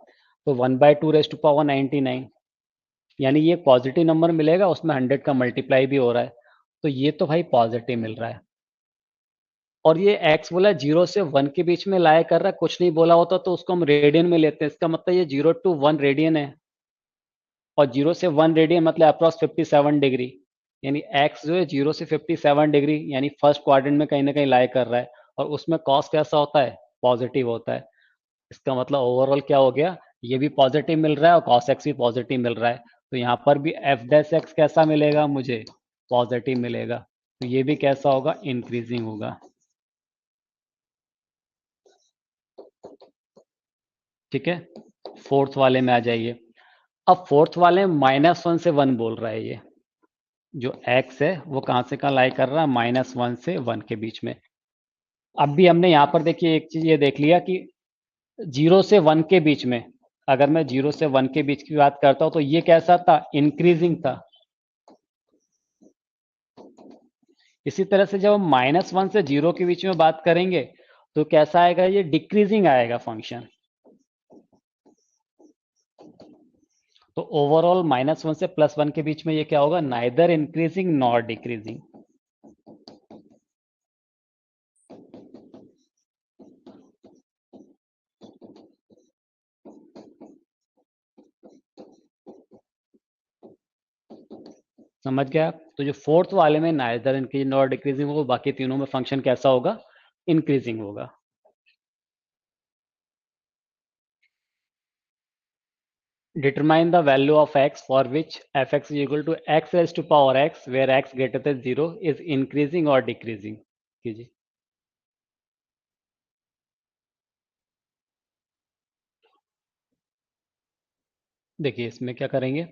तो 1/2 रेज़ टू पावर 99, यानी ये पॉजिटिव नंबर मिलेगा, उसमें 100 का मल्टीप्लाई भी हो रहा है, तो ये तो भाई पॉजिटिव मिल रहा है। और ये x बोला 0 से 1 के बीच में लाया कर रहा है, कुछ नहीं बोला होता तो उसको हम रेडियन में लेते हैं, इसका मतलब ये 0 to 1 रेडियन है। और 0 से 1 रेडियन मतलब अप्रॉक्स 57 डिग्री, यानी x जो है 0 से 57 डिग्री यानी फर्स्ट क्वाड्रेंट में कहीं ना कहीं लाया कर रहा है। और उसमें कॉस कैसा होता है, पॉजिटिव होता है। इसका मतलब ओवरऑल क्या हो गया, ये भी पॉजिटिव मिल रहा है और कॉस एक्स भी पॉजिटिव मिल रहा है। तो यहाँ पर भी एफ डैश एक्स कैसा मिलेगा मुझे, पॉजिटिव मिलेगा। तो ये भी कैसा होगा, इंक्रीजिंग होगा। ठीक है, फोर्थ वाले में आ जाइए। अब फोर्थ वाले में -1 से 1 बोल रहा है, ये जो x है वो कहां से कहां लाई कर रहा है, -1 से 1 के बीच में। अब भी हमने यहाँ पर देखिए एक चीज ये देख लिया कि 0 से 1 के बीच में, अगर मैं 0 से 1 के बीच की बात करता हूं तो ये कैसा था, इंक्रीजिंग था। इसी तरह से जब हम -1 से 0 के बीच में बात करेंगे तो कैसा आएगा, ये डिक्रीजिंग आएगा फंक्शन। तो ओवरऑल -1 से +1 के बीच में ये क्या होगा, नाइदर इंक्रीजिंग नॉर डिक्रीजिंग। समझ गया आप? तो जो फोर्थ वाले में नाइदर इंक्रीजिंग नॉर डिक्रीजिंग होगा, बाकी तीनों में फंक्शन कैसा होगा, इंक्रीजिंग होगा। Determine the value of x for which fx is equal to x raised to power x where x greater than 0 is increasing or decreasing कीजिए। देखिए इसमें क्या करेंगे,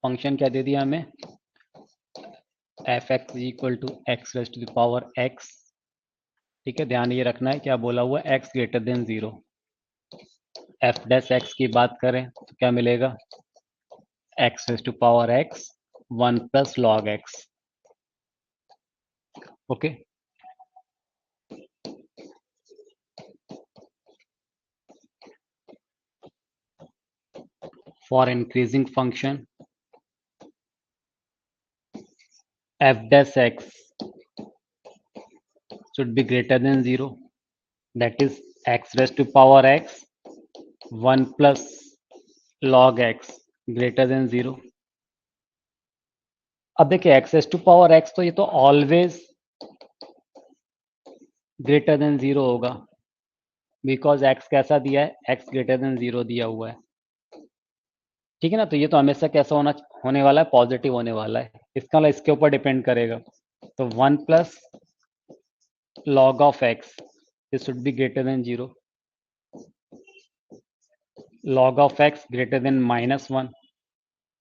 फंक्शन क्या दे दिया हमें, F X equal to X raise to the power X. ठीक है, ध्यान ये रखना है क्या बोला हुआ, X greater then 0। F dash X की बात करें तो क्या मिलेगा, X raise to power X 1 plus log X. Okay, for increasing function f dash x should be greater than 0, that is x raised to power x 1 plus log x greater than 0। अब देखिए x raised to power x तो ये तो always greater then 0 होगा, because x कैसा दिया है, x greater then 0 दिया हुआ है। ठीक है ना, तो ये तो हमेशा कैसा होने वाला है, पॉजिटिव होने वाला है। इसका मतलब इसके ऊपर डिपेंड करेगा। तो 1 plus log of x, this should be greater than 0। log of x greater than -1,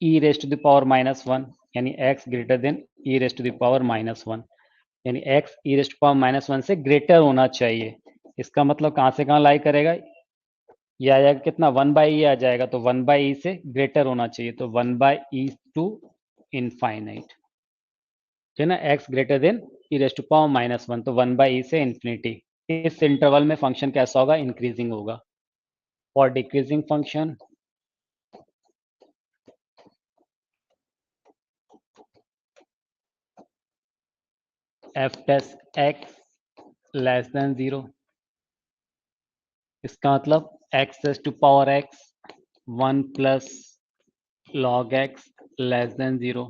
e raised to the power -1, यानी x greater than e raised to the power -1, यानी x e raised to power -1 से greater होना चाहिए। इसका मतलब कहां से कहां लाई करेगा, ये आ जाएगा कितना, 1/e आ जाएगा, तो 1/e से ग्रेटर होना चाहिए, तो 1/e टू इनफाइनाइट, है ना, x greater then e raised to power -1, तो 1/e से इंफिनिटी। इस इंटरवल में फंक्शन कैसा होगा, इंक्रीजिंग होगा। For decreasing function f dash x less then 0, इसका मतलब x raised to power x 1 plus log x less then 0,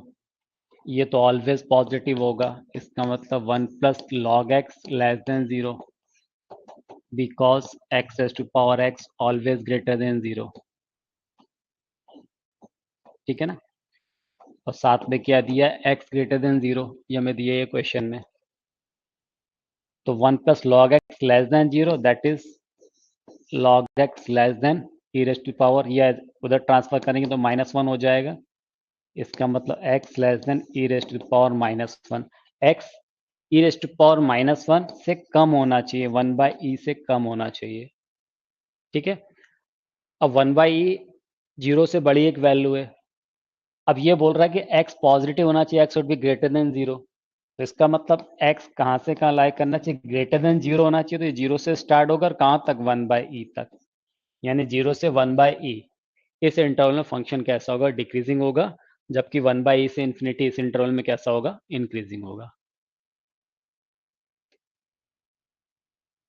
ये तो ऑलवेज पॉजिटिव होगा। इसका मतलब 1 plus log x less then 0, because x raise to power x always greater then 0। ठीक है ना, और साथ में क्या दिया, x ग्रेटर देन 0, ये हमें दिया है क्वेश्चन में। तो 1 plus log x less then 0, that is log x less then e raise to power, या उधर ट्रांसफर करेंगे तो -1 हो जाएगा। इसका मतलब x less then e raise to power -1, x e raise to power -1 से कम होना चाहिए, 1/e से कम होना चाहिए। ठीक है, अब 1/e 0 से बड़ी एक वैल्यू है। अब ये बोल रहा है कि x पॉजिटिव होना चाहिए, x should be greater then 0। तो इसका मतलब x कहां से कहां लाई करना चाहिए, ग्रेटर देन 0 होना चाहिए। तो ये 0 से स्टार्ट होकर कहां तक, 1/e तक, यानी 0 से 1/e। इस इंटरवल में फंक्शन कैसा होगा, डिक्रीजिंग होगा, जबकि 1/e से इंफिनिटी इस इंटरवल में कैसा होगा, इंक्रीजिंग होगा।